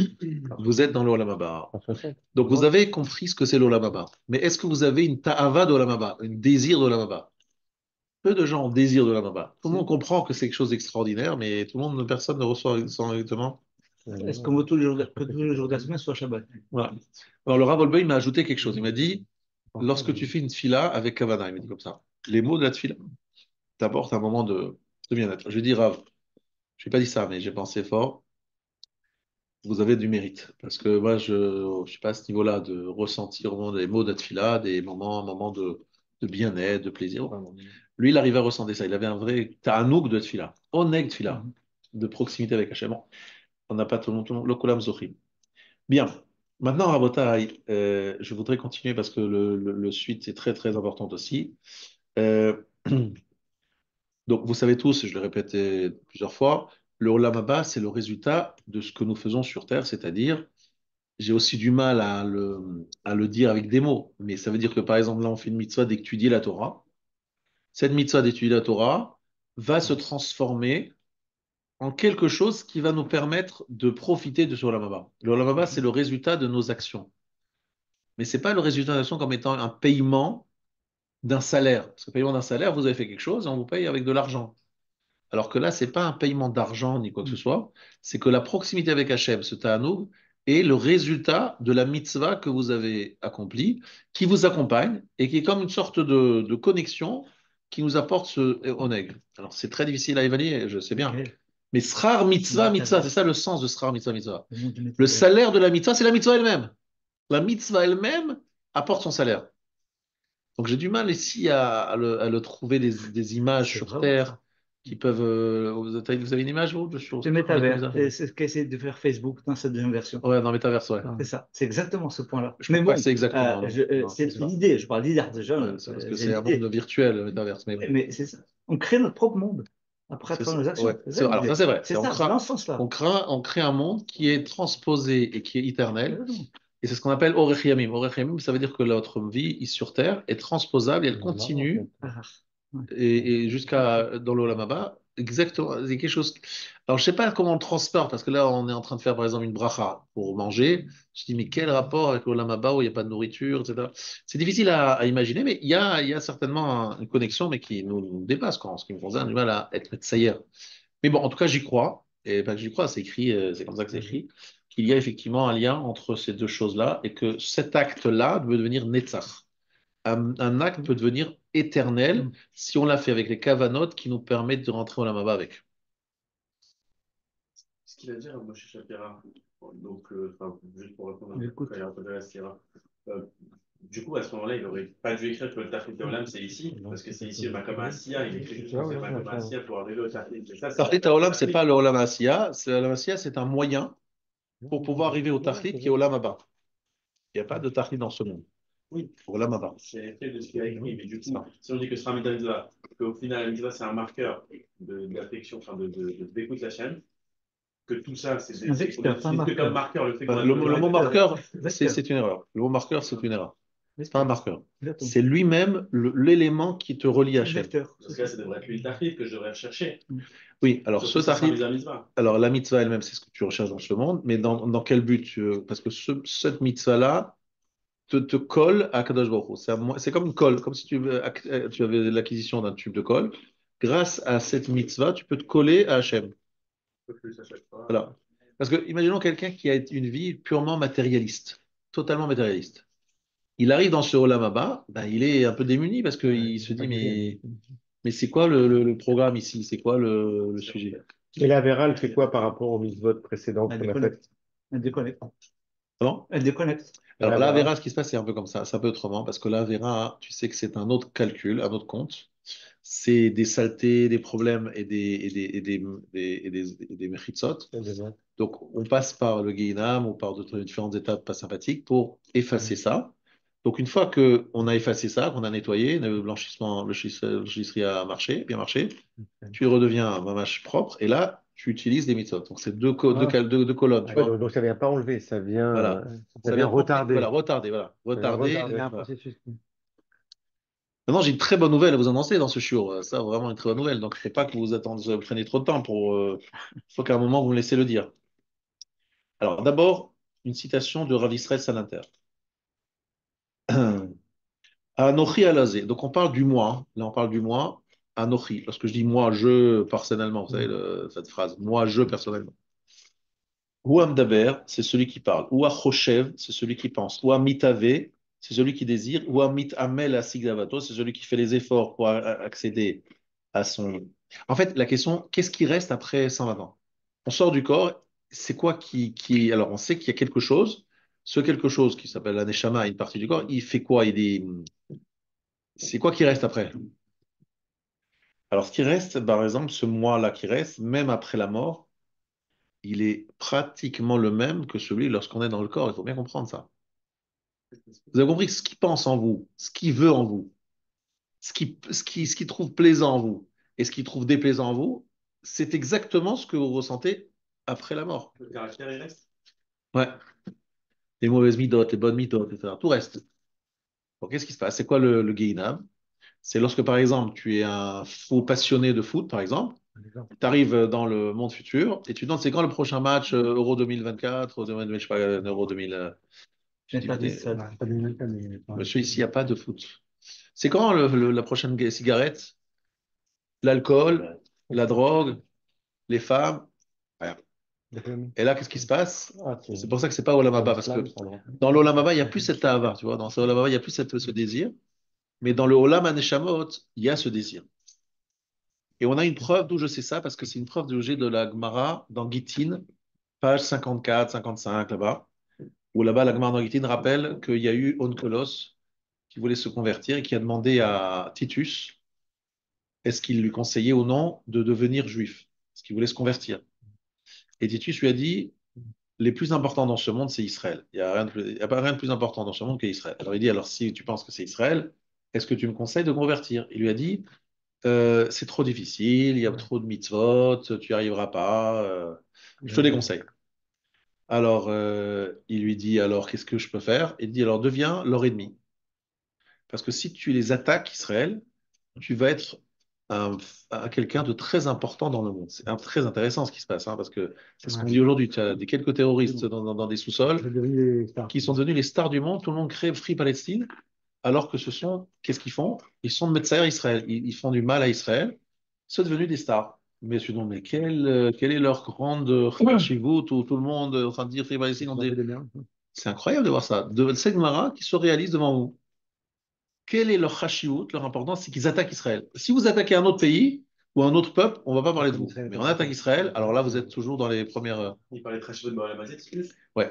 A: Vous êtes dans le Olam Haba.
B: 160.
A: Donc vous avez compris ce que c'est l'Olam Haba. Mais est-ce que vous avez une ta'ava d'Olam Haba, un désir d'Olam Haba? Peu de gens ont désir d'Olam Haba. Tout le monde comprend que c'est quelque chose d'extraordinaire, mais tout le monde, personne ne reçoit exactement.
C: Est-ce qu'on veut tous les jours, que tous les jours de la semaine soit Shabbat?
A: Voilà. Alors le Rav Wolbe, il m'a ajouté quelque chose. Il m'a dit, lorsque tu fais une tfila avec Kavana, il m'a dit comme ça, les mots de la tfila t'apportent un moment de bien-être. Je lui ai dit, Rav, je n'ai pas dit ça, mais j'ai pensé fort. Vous avez du mérite. Parce que moi, je ne suis pas à ce niveau-là de ressentir vraiment des mots d'Atfila, des moments, un moment de bien-être, de plaisir. Lui, il arrivait à ressentir ça. Il avait un vrai ta'anouk de Tfila, oneg Tfila, de proximité avec Hachem. On n'a pas tout le monde, le Kolam Zochim. Bien. Maintenant, Rabotai, je voudrais continuer parce que le suite est très, très important aussi. Euh, donc, vous savez tous, je l'ai répété plusieurs fois, le Olam Haba, c'est le résultat de ce que nous faisons sur Terre, c'est-à-dire j'ai aussi du mal à le dire avec des mots, mais ça veut dire que par exemple, là, on fait une mitzvah d'étudier la Torah. Cette mitzvah d'étudier la Torah va se transformer en quelque chose qui va nous permettre de profiter de ce Olam Haba. Le Olam Haba, c'est le résultat de nos actions. Mais ce n'est pas le résultat d'actions comme étant un paiement d'un salaire. Parce que le paiement d'un salaire, vous avez fait quelque chose et on vous paye avec de l'argent. Alors que là, c'est pas un paiement d'argent ni quoi que ce soit, c'est que la proximité avec Hachem, ce ta'anoug, est le résultat de la mitzvah que vous avez accomplie, qui vous accompagne et qui est comme une sorte de connexion qui nous apporte ce oneg. Alors c'est très difficile à évaluer, je sais bien.
C: Ok.
A: Mais srar mitzvah, mitzvah, c'est ça le sens de srar mitzvah, mitzvah.
C: Le nom du
A: Le
C: métavers.
A: salaire de la mitzvah, c'est la mitzvah elle-même. La mitzvah elle-même apporte son salaire. Donc j'ai du mal ici à le trouver des images
C: C'est
A: sur
C: vraiment
A: Terre
C: ça.
A: qui peuvent. Vous avez une image, vous, sur
C: Le métavers,
A: métavers?
C: c'est ce qu'essaie de faire Facebook dans cette deuxième version.
A: Ouais, dans Metaverse, ouais.
C: C'est ça, c'est exactement ce point-là.
A: Je
C: Mais
A: crois pas
C: bon,
A: que c'est exactement, non. Non,
C: c'est
A: je sais pas.
C: l'idée, je parle d'idée déjà,
A: Ouais, c'est parce que
C: j'ai
A: c'est un monde
C: l'idée.
A: virtuel, le Metaverse, mais oui.
C: Mais c'est ça. On crée notre propre monde après à
A: C'est ça.
C: travers nos
A: Ouais.
C: actions. C'est ça
A: Alors ça,
C: l'idée.
A: c'est vrai.
C: C'est
A: On
C: ça,
A: crée,
C: dans ce sens-là.
A: on crée un monde qui est transposé et qui est éternel.
C: Exactement.
A: Et c'est ce qu'on appelle Orech Yamim. Orech Yamim, ça veut dire que notre vie sur Terre est transposable et elle
B: C'est marrant, en
A: continue
B: fait.
C: Ah, ouais.
A: et jusqu'à dans l'Olam Haba. Exactement, c'est quelque chose. Alors, je sais pas comment on le transporte, parce que là, on est en train de faire, par exemple, une bracha pour manger. Je dis, mais quel rapport avec l'Olam Haba où il n'y a pas de nourriture, etc. C'est difficile à imaginer, mais il y a certainement une connexion, mais qui nous dépasse, quoi, en ce qui me concerne, du mal à être metsayer. Mais bon, en tout cas, j'y crois. Et pas que j'y crois, c'est écrit, c'est comme ça que c'est écrit, qu'il y a effectivement un lien entre ces deux choses-là et que cet acte-là peut devenir netzach. Un acte peut devenir éternel si on l'a fait avec les kavanotes qui nous permettent de rentrer au lamaba avec.
D: Ce qu'il a dit, Moshe Shapira, donc, enfin, juste pour répondre
C: Écoute.
D: quand il a un peu de la sira, du coup, à ce moment-là, il n'aurait pas dû écrire que le Tafrit Olam, c'est ici, parce que c'est ici le Makam Asiya, il écrit juste que c'est le Makam Asiya pour arriver au Tafrit. C'est ça,
A: Tachlit Haolam, c'est pas le Olam Asiya. L'Olam Asiya, c'est un moyen pour pouvoir arriver au Tachlit qui est Olam Haba. Il n'y a pas de Tachlit dans ce monde.
D: Oui,
A: Olam Haba.
D: c'est l'effet de ce qu'il a écrit. Mais du coup, si on dit que ce sera Mitzvah, qu'au final, la Mitzvah, c'est un marqueur d'affection, enfin d'écoute la chaîne, que tout ça, c'est
C: Un vecteur, pas un
D: que comme
C: marqueur.
D: marqueur le fait
A: Enfin,
D: qu'on
A: le mot marqueur,
C: Vecteur.
A: c'est une erreur. Le mot marqueur, c'est une erreur. C'est pas un marqueur.
C: Exactement.
A: C'est lui-même l'élément qui te relie à
C: Un
A: Hachem.
C: vecteur.
D: Parce que là, ça devrait être l'huile Tafrit que je devrais rechercher.
A: Oui, alors
D: Sauf que
A: ce
D: ça sera
A: Tachlit,
D: Mitzvah.
A: alors la mitzvah elle-même, c'est ce que tu recherches dans ce monde, mais dans quel but parce que cette mitzvah-là te colle à Kadosh Baruch Hu. C'est comme une colle, comme si tu avais l'acquisition d'un tube de colle. Grâce à cette mitzvah, tu peux te coller à Hachem.
D: Un peu plus à chaque fois.
A: Voilà. Parce que imaginons quelqu'un qui a une vie purement matérialiste, totalement matérialiste. Il arrive dans ce Olam Haba, ben, il est un peu démuni parce qu'il se dit mais c'est quoi le programme ici? C'est quoi le sujet?
B: Et la Vera, elle fait quoi par rapport aux mitzvot précédentes
C: Elle
B: qu'on a
C: déconne.
B: faites?
C: Elle déconnecte.
A: Pardon?
C: Elle déconnecte.
A: Alors,
B: La
A: la
B: Vera.
A: Avera, ce qui se passe, c'est un peu comme ça. C'est un peu autrement, parce que la Avera, tu sais que c'est un autre calcul, un autre compte. C'est des saletés, des problèmes et des mechitsot. Donc, on passe par le Guéhinam ou par d'autres différentes étapes pas sympathiques pour effacer ça. Donc, une fois qu'on a effacé ça, qu'on a nettoyé, le blanchissement, le blanchisserie a marché, bien marché, tu redeviens un mamache propre et là, tu utilises des mitzvot. Donc, c'est
B: Ah,
A: deux colonnes, tu
B: ouais,
A: vois.
B: donc ça vient pas enlever,
A: Voilà.
B: ça
A: Ça
B: vient
A: vient compléter, voilà,
B: retarder.
A: retarder, voilà.
B: Ça vient
A: Retarder.
B: retarder un
A: Voilà.
B: processus.
A: Maintenant, j'ai une très bonne nouvelle à vous annoncer dans ce shiur. Ça, vraiment une très bonne nouvelle. Donc, il ne faut pas que vous attendez, vous preniez trop de temps pour. Il faut qu'à un moment, vous me laissez le dire. Alors, d'abord, une citation de Rav Israël Salanter. Anochi alazé. Donc, on parle du moi. Hein. Là, on parle du moi. Anochi. Lorsque je dis moi, je, personnellement, vous savez, cette phrase. Moi, je, personnellement. Ou Amdaber, c'est celui qui parle. Ou Achoshev, c'est celui qui pense. Ou Amitave, c'est celui qui désire. Ou Amit Amel Asigavato, c'est celui qui fait les efforts pour accéder à son. En fait, la question, qu'est-ce qui reste après 120 ans? On sort du corps, c'est quoi Alors, on sait qu'il y a quelque chose. Ce quelque chose qui s'appelle la Neshama, une partie du corps, il fait quoi? C'est quoi qui reste après? Alors, ce qui reste, par exemple, ce moi-là qui reste, même après la mort, il est pratiquement le même que celui lorsqu'on est dans le corps. Il faut bien comprendre ça. Vous avez compris que ce qu'il pense en vous, ce qu'il veut en vous, ce qu'il trouve plaisant en vous et ce qu'il trouve déplaisant en vous, c'est exactement ce que vous ressentez après la mort.
D: Le caractère, il reste.
A: Ouais. Les mauvaises midotes, les bonnes midotes, etc. Tout reste. Bon, qu'est-ce qui se passe? C'est quoi le Guéhinam? C'est lorsque, par exemple, tu es un faux passionné de foot, par exemple, tu arrives dans le monde futur et tu te demandes c'est quand le prochain match Euro 2024, Euro 2000, je sais pas, Euro 2000. Tu dis,
C: Interdit
A: putain,
C: ça.
A: monsieur, ici, il n'y a pas de foot. C'est quand la prochaine cigarette? L'alcool, la drogue, les femmes. Rien. Et là, qu'est-ce qui se passe? C'est pour ça que c'est pas Olam Haba, parce que dans l'Olam Haba, il n'y a plus cette tahava, tu vois. Dans ce Olam Haba, il n'y a plus ce désir. Mais dans le Olam Haneshamot, il y a ce désir. Et on a une preuve d'où je sais ça, parce que c'est une preuve que j'ai de la Gemara dans Gittin, page 54, 55, là-bas, où là-bas, la Gemara dans Gittin rappelle qu'il y a eu Onkelos qui voulait se convertir et qui a demandé à Titus est-ce qu'il lui conseillait ou non de devenir juif, parce qu'il voulait se convertir. Et Titus lui a dit les plus importants dans ce monde, c'est Israël. Il n'y a, il y a pas rien de plus important dans ce monde qu'Israël. Alors il dit, alors si tu penses que c'est Israël, est-ce que tu me conseilles de convertir? Il lui a dit, c'est trop difficile, il y a trop de mitzvot, tu n'y arriveras pas, je te déconseille. Alors il lui dit, alors qu'est-ce que je peux faire? Il dit, alors deviens leur ennemi. Parce que si tu les attaques, Israël, tu vas être un, quelqu'un de très important dans le monde. C'est très intéressant ce qui se passe, hein, parce que c'est ce qu'on dit aujourd'hui. Tu as quelques terroristes dans des sous-sols qui sont devenus les stars du monde. Tout le monde crée Free Palestine, alors que qu'est-ce qu'ils font? Ils sont de Metzaïr Israël. Ils font du mal à Israël. C'est devenu des stars. Mais je me dis, mais quelle est leur grande chez vous, tout le monde en train de dire Free Palestine. C'est incroyable de voir ça. De Segmara qui se réalise devant vous. Quel est leur chashiout, leur importance, c'est qu'ils attaquent Israël. Si vous attaquez un autre pays ou un autre peuple, on ne va pas parler de vous. Mais on attaque Israël, alors là, vous êtes toujours dans les premières.
D: Il parlait très chaud de la Mazette, plus.
A: Ouais.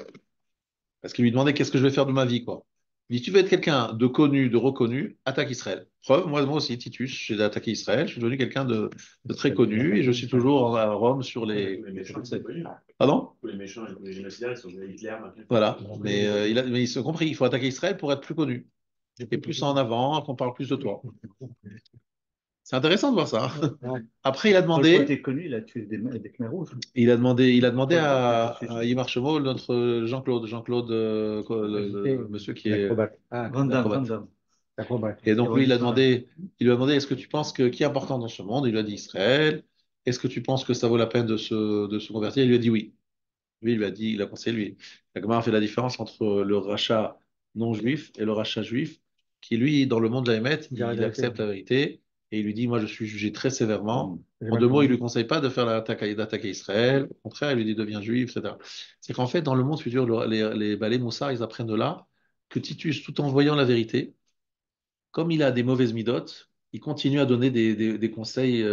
A: Parce qu'il lui demandait qu'est-ce que je vais faire de ma vie, quoi. Il dit, tu veux être quelqu'un de connu, de reconnu, attaque Israël. Preuve, moi aussi, Titus, j'ai attaqué Israël, je suis devenu quelqu'un de très connu et je suis toujours à Rome sur les.
D: Les méchants, ils sont connus.
A: Pardon?
D: Tous les méchants, les génocidaires, ils sont Hitler, maintenant.
A: Voilà. Mais, mais ils ont compris, il faut attaquer Israël pour être plus connu. Et plus en avant, qu'on parle plus de toi. C'est intéressant de voir ça. Après, il a
C: Paul
A: demandé,
C: Pot est connu, il a tué des Khmers rouges.
A: il a demandé
C: Paul Pot, il a
A: à,
C: tué
A: à Yimar Shemol, notre Jean-Claude, le monsieur qui est
B: L'acrobate.
C: Van Damme, Van
A: l'acrobate.
C: Damme.
B: L'acrobate.
A: Et donc lui,
C: Il
A: il lui a demandé, est-ce que tu penses qui est important dans ce monde? Il lui a dit Israël. Est-ce que tu penses que ça vaut la peine de se convertir? Il lui a dit oui. Lui, il lui a dit, il a conseillé lui. La Gemara fait la différence entre le rachat non juif et le rachat juif, qui lui, dans le monde de la Hémet, il accepte la vérité et il lui dit, moi, je suis jugé très sévèrement. En deux mots, il lui conseille pas de faire d'attaquer Israël. Au contraire, il lui dit, deviens juif, etc. C'est qu'en fait, dans le monde futur, les Moussards, ils apprennent de là que Titus, tout en voyant la vérité, comme il a des mauvaises midotes, il continue à donner des conseils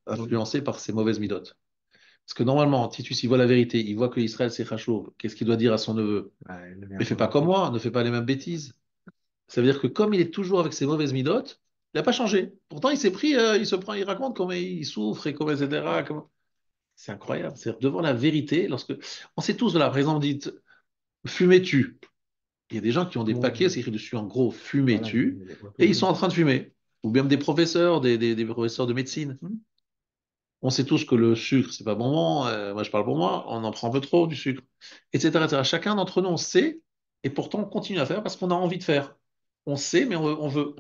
A: influencés par ces mauvaises midotes. Parce que normalement, Titus, il voit la vérité, il voit que Israël, c'est Chachouv. Qu'est-ce qu'il doit dire à son neveu?
B: Ouais, il devient
A: Mais
B: un
A: fais
B: peu
A: pas comme
B: rapide.
A: moi, ne fais pas les mêmes bêtises. Ça veut dire que comme il est toujours avec ses mauvaises midotes, il n'a pas changé. Pourtant, il s'est pris, il se prend, il raconte comment il souffre et comment, etc. C'est incroyable. C'est devant la vérité, lorsque. On sait tous, là, par exemple, dites fumez tu. Il y a des gens qui ont des
B: Tout le
A: paquets,
B: monde,
A: c'est écrit dessus en gros fumez
B: voilà,
A: tu,
B: il est
A: et ils sont
B: autorisé.
A: en train de fumer. Ou bien des professeurs, des professeurs de médecine. On sait tous que le sucre, c'est pas bon. Moi, je parle pour moi. On en prend un peu trop du sucre, etc., etc. Chacun d'entre nous, on sait, et pourtant on continue à faire parce qu'on a envie de faire. On sait, mais on veut.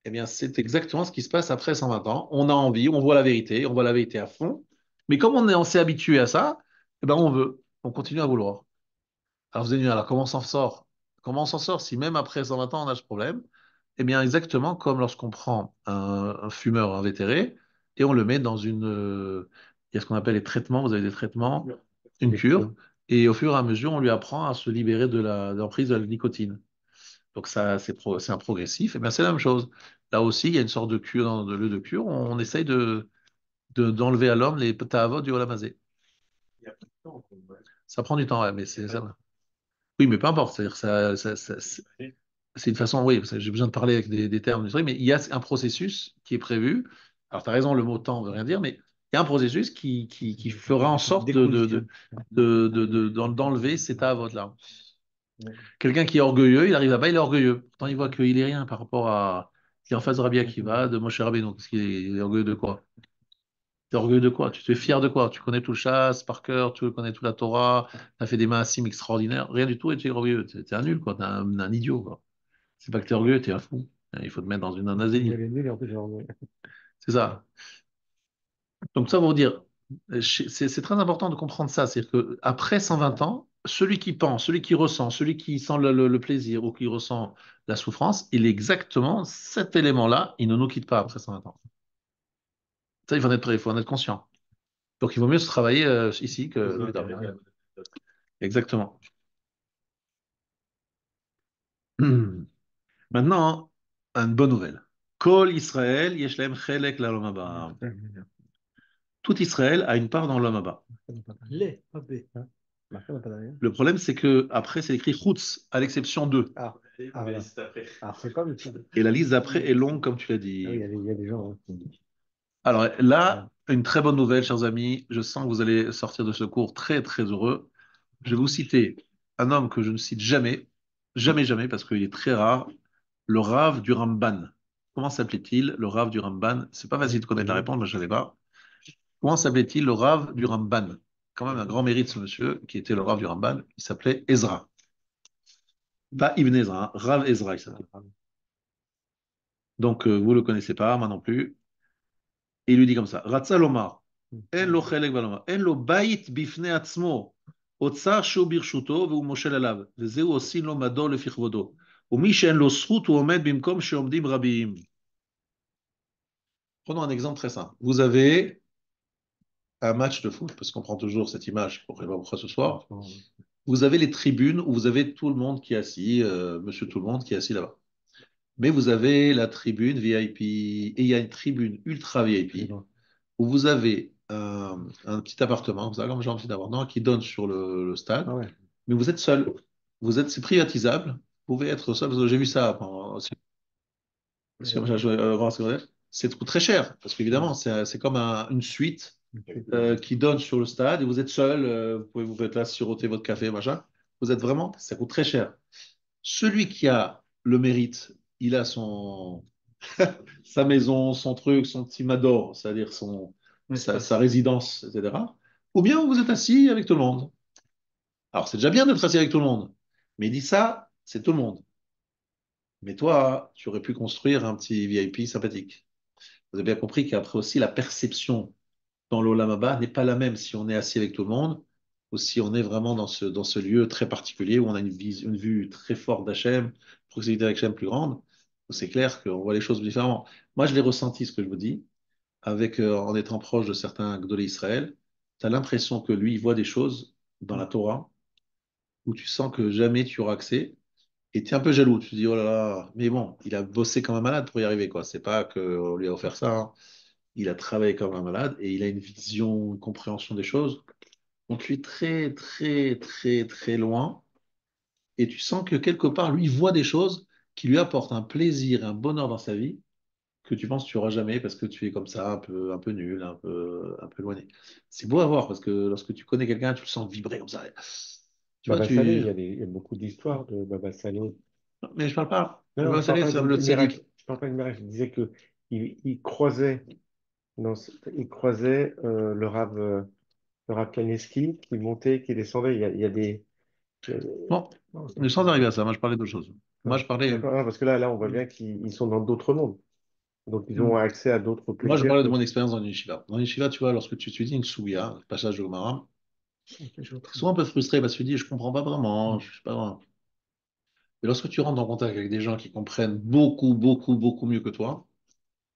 A: Eh bien, c'est exactement ce qui se passe après 120 ans. On a envie, on voit la vérité à fond. Mais comme on s'est habitué à ça, eh ben, on veut. On continue à vouloir. Alors vous allez me dire, alors comment on s'en sort? Comment on s'en sort si même après 120 ans on a ce problème? Eh bien exactement comme lorsqu'on prend un fumeur invétéré et on le met dans il y a ce qu'on appelle les traitements, vous avez des traitements, une
B: Les
A: cure,
B: cures.
A: et au fur et à mesure on lui apprend à se libérer de l'emprise de la nicotine. Donc ça c'est un progressif, et bien c'est la même chose. Là aussi il y a une sorte de cure, dans le lieu de cure, on essaye d'enlever à l'homme les petits du olamazé.
D: Il y a pas de temps, quoi. Ouais.
A: Ça prend du temps, ouais, mais
D: Il y a
A: c'est
D: pas
A: ça.
D: de
A: Oui, mais peu importe. C'est-à-dire
D: temps.
A: c'est une façon, oui, parce que j'ai besoin de parler avec des termes du truc, mais il y a un processus qui est prévu. Alors, tu as raison, le mot temps ne veut rien dire, mais il y a un processus qui fera en sorte
B: Déconditionne.
A: d'enlever cet avot-là.
B: Ouais.
A: Quelqu'un qui est orgueilleux, il arrive là-bas, il est orgueilleux. Pourtant, il voit qu'il est rien par rapport à. Il est en face de Rabbi Akiva, de Moshe Rabbeinu. Parce qu'il est, il est orgueilleux de quoi? T'es orgueilleux de quoi? Tu te es fier de quoi? Tu connais tout le chasse par cœur, tu connais toute la Torah, tu as fait des maasim extraordinaires, rien du tout, et tu es orgueilleux. T'es un nul, quoi. T'es un idiot, quoi. C'est pas que t'es orgueilleux, t'es un fou. Il faut te mettre dans un
B: Il
A: asile.
B: est nul et en plus, genre, ouais.
A: C'est ça. Donc ça veut dire, c'est très important de comprendre ça. C'est-à-dire qu'après 120 ans, celui qui pense, celui qui ressent, celui qui sent le plaisir ou qui ressent la souffrance, il est exactement cet élément-là, il ne nous quitte pas après 120 ans. Ça, il faut en être prêt, il faut en être conscient. Donc il vaut mieux se travailler ici que
D: Besoin
A: là-bas.
D: d'arriver à
A: Exactement. Maintenant, une bonne nouvelle. Kol Israël, yesh lahem chelek la'olam haba. Tout Israël a une part dans l'homme haba.
C: Les, pas B.
B: Hein? Marqué, on n'a pas derrière.
A: Le problème, c'est que après, c'est écrit chutz, à l'exception d'eux.
B: Ah, ah,
D: mais
B: voilà.
D: c'est après.
B: Alors, c'est comme ça.
A: Et la liste d'après est longue, comme tu l'as
B: Ah oui,
A: dit.
B: il y a des gens, hein, qui-
A: Alors
B: Ouais.
A: là, une très bonne nouvelle, chers amis. Je sens que vous allez sortir de ce cours très, très heureux. Je vais vous citer un homme que je ne cite jamais, jamais, jamais, parce qu'il est très rare, le Rav du Ramban. Comment s'appelait-il, le Rav du Ramban? C'est pas facile de connaître la réponse, moi je ne savais pas. Comment s'appelait-il, le Rav du Ramban? Quand même un grand mérite, ce monsieur, qui était le Rav du Ramban. Il s'appelait Ezra. Pas Ibn Ezra, hein, Rav Ezra, il s'appelait. Donc, vous ne le connaissez pas, moi non plus. Et il lui dit comme ça, Ratza lomar, en lo chelek balomar, en lo bayit bifne atzmo, אוצר שהוא ברשותו והוא מושל עליו, וזהו עושים לו מדור לפי כבודו. ומי שאין לו זכות הוא עומד במקום שעומדים רבים. Prenons un exemple très simple. Vous avez un match de foot, parce qu'on prend toujours cette image pour voir pourquoi ce soir. Vous avez les tribunes où vous avez tout le monde qui est assis, monsieur tout le monde qui est assis là-bas. Mais vous avez la tribune VIP, et il y a une tribune ultra VIP où vous avez un petit appartement, vous avez comme genre un petit appartement qui donne sur le stade,
B: Ah ouais.
A: mais vous êtes seul. C'est privatisable. Vous pouvez être seul, parce que j'ai vu ça avant la secondaire. C'est très cher, parce qu'évidemment, c'est comme une suite qui donne sur le stade et vous êtes seul, vous pouvez vous être là, siroter votre café, machin. Vous êtes vraiment, ça coûte très cher. Celui qui a le mérite, il a sa maison, son truc, son petit mador, c'est-à-dire sa résidence, etc. Ou bien vous êtes assis avec tout le monde. Alors c'est déjà bien d'être assis avec tout le monde, mais il dit ça, c'est tout le monde. Mais toi, tu aurais pu construire un petit VIP sympathique. Vous avez bien compris qu'après aussi, la perception dans l'Olam Abba n'est pas la même si on est assis avec tout le monde ou si on est vraiment dans ce lieu très particulier où on a une vue très forte d'Hachem, une proximité avec Hachem plus grande. C'est clair qu'on voit les choses différemment. Moi, je l'ai ressenti, ce que je vous dis, en étant proche de certains Gdolé Israël. Tu as l'impression que lui, il voit des choses dans la Torah où tu sens que jamais tu auras accès. Et tu es un peu jaloux. Tu te dis, oh là là, mais bon, il a bossé comme un malade pour y arriver, quoi. C'est pas qu'on lui a offert ça, hein. il a travaillé comme un malade et il a une vision, une compréhension des choses. On te fait très, très, très, très loin. Et tu sens que quelque part, lui, il voit des choses qui lui apportent un plaisir, un bonheur dans sa vie que tu penses que tu n'auras jamais parce que tu es comme ça, un peu nul, un peu éloigné. C'est beau à voir parce que lorsque tu connais quelqu'un, tu le sens vibrer comme ça. Tu vois,
B: Baba Salé,
A: tu.
B: il y a beaucoup d'histoires de Baba Salé.
A: Mais je parle pas.
B: Non,
A: Le
B: non,
A: Baba
B: je parle
A: Saleh,
B: pas
A: c'est
B: de
A: le
B: miracle.
A: tzaddik.
B: Je parle pas de miracle. Je disais que il croisait, dans, il croisait le Rav Kanievski qui montait, qui descendait. Il y a des. il y a-
A: Bon,
C: Non, c'est
A: mais sans
C: pas-
A: arriver à ça, moi je parlais d'autre chose. Moi
B: non,
A: je parlais.
B: d'accord, non, parce que là, on voit bien qu'ils sont dans d'autres mondes. Donc, ils ont
C: Hmm.
B: accès à d'autres
A: Moi, je
B: plaisirs
A: parlais de
B: que.
A: mon expérience dans une yeshiva. Dans une yeshiva, tu vois, lorsque tu étudies une souya, le passage de Gemara,
C: Ok, je
A: tu es souvent un peu frustré parce que tu dis, je comprends pas vraiment, je sais pas vraiment. Et lorsque tu rentres en contact avec des gens qui comprennent beaucoup, beaucoup, beaucoup mieux que toi,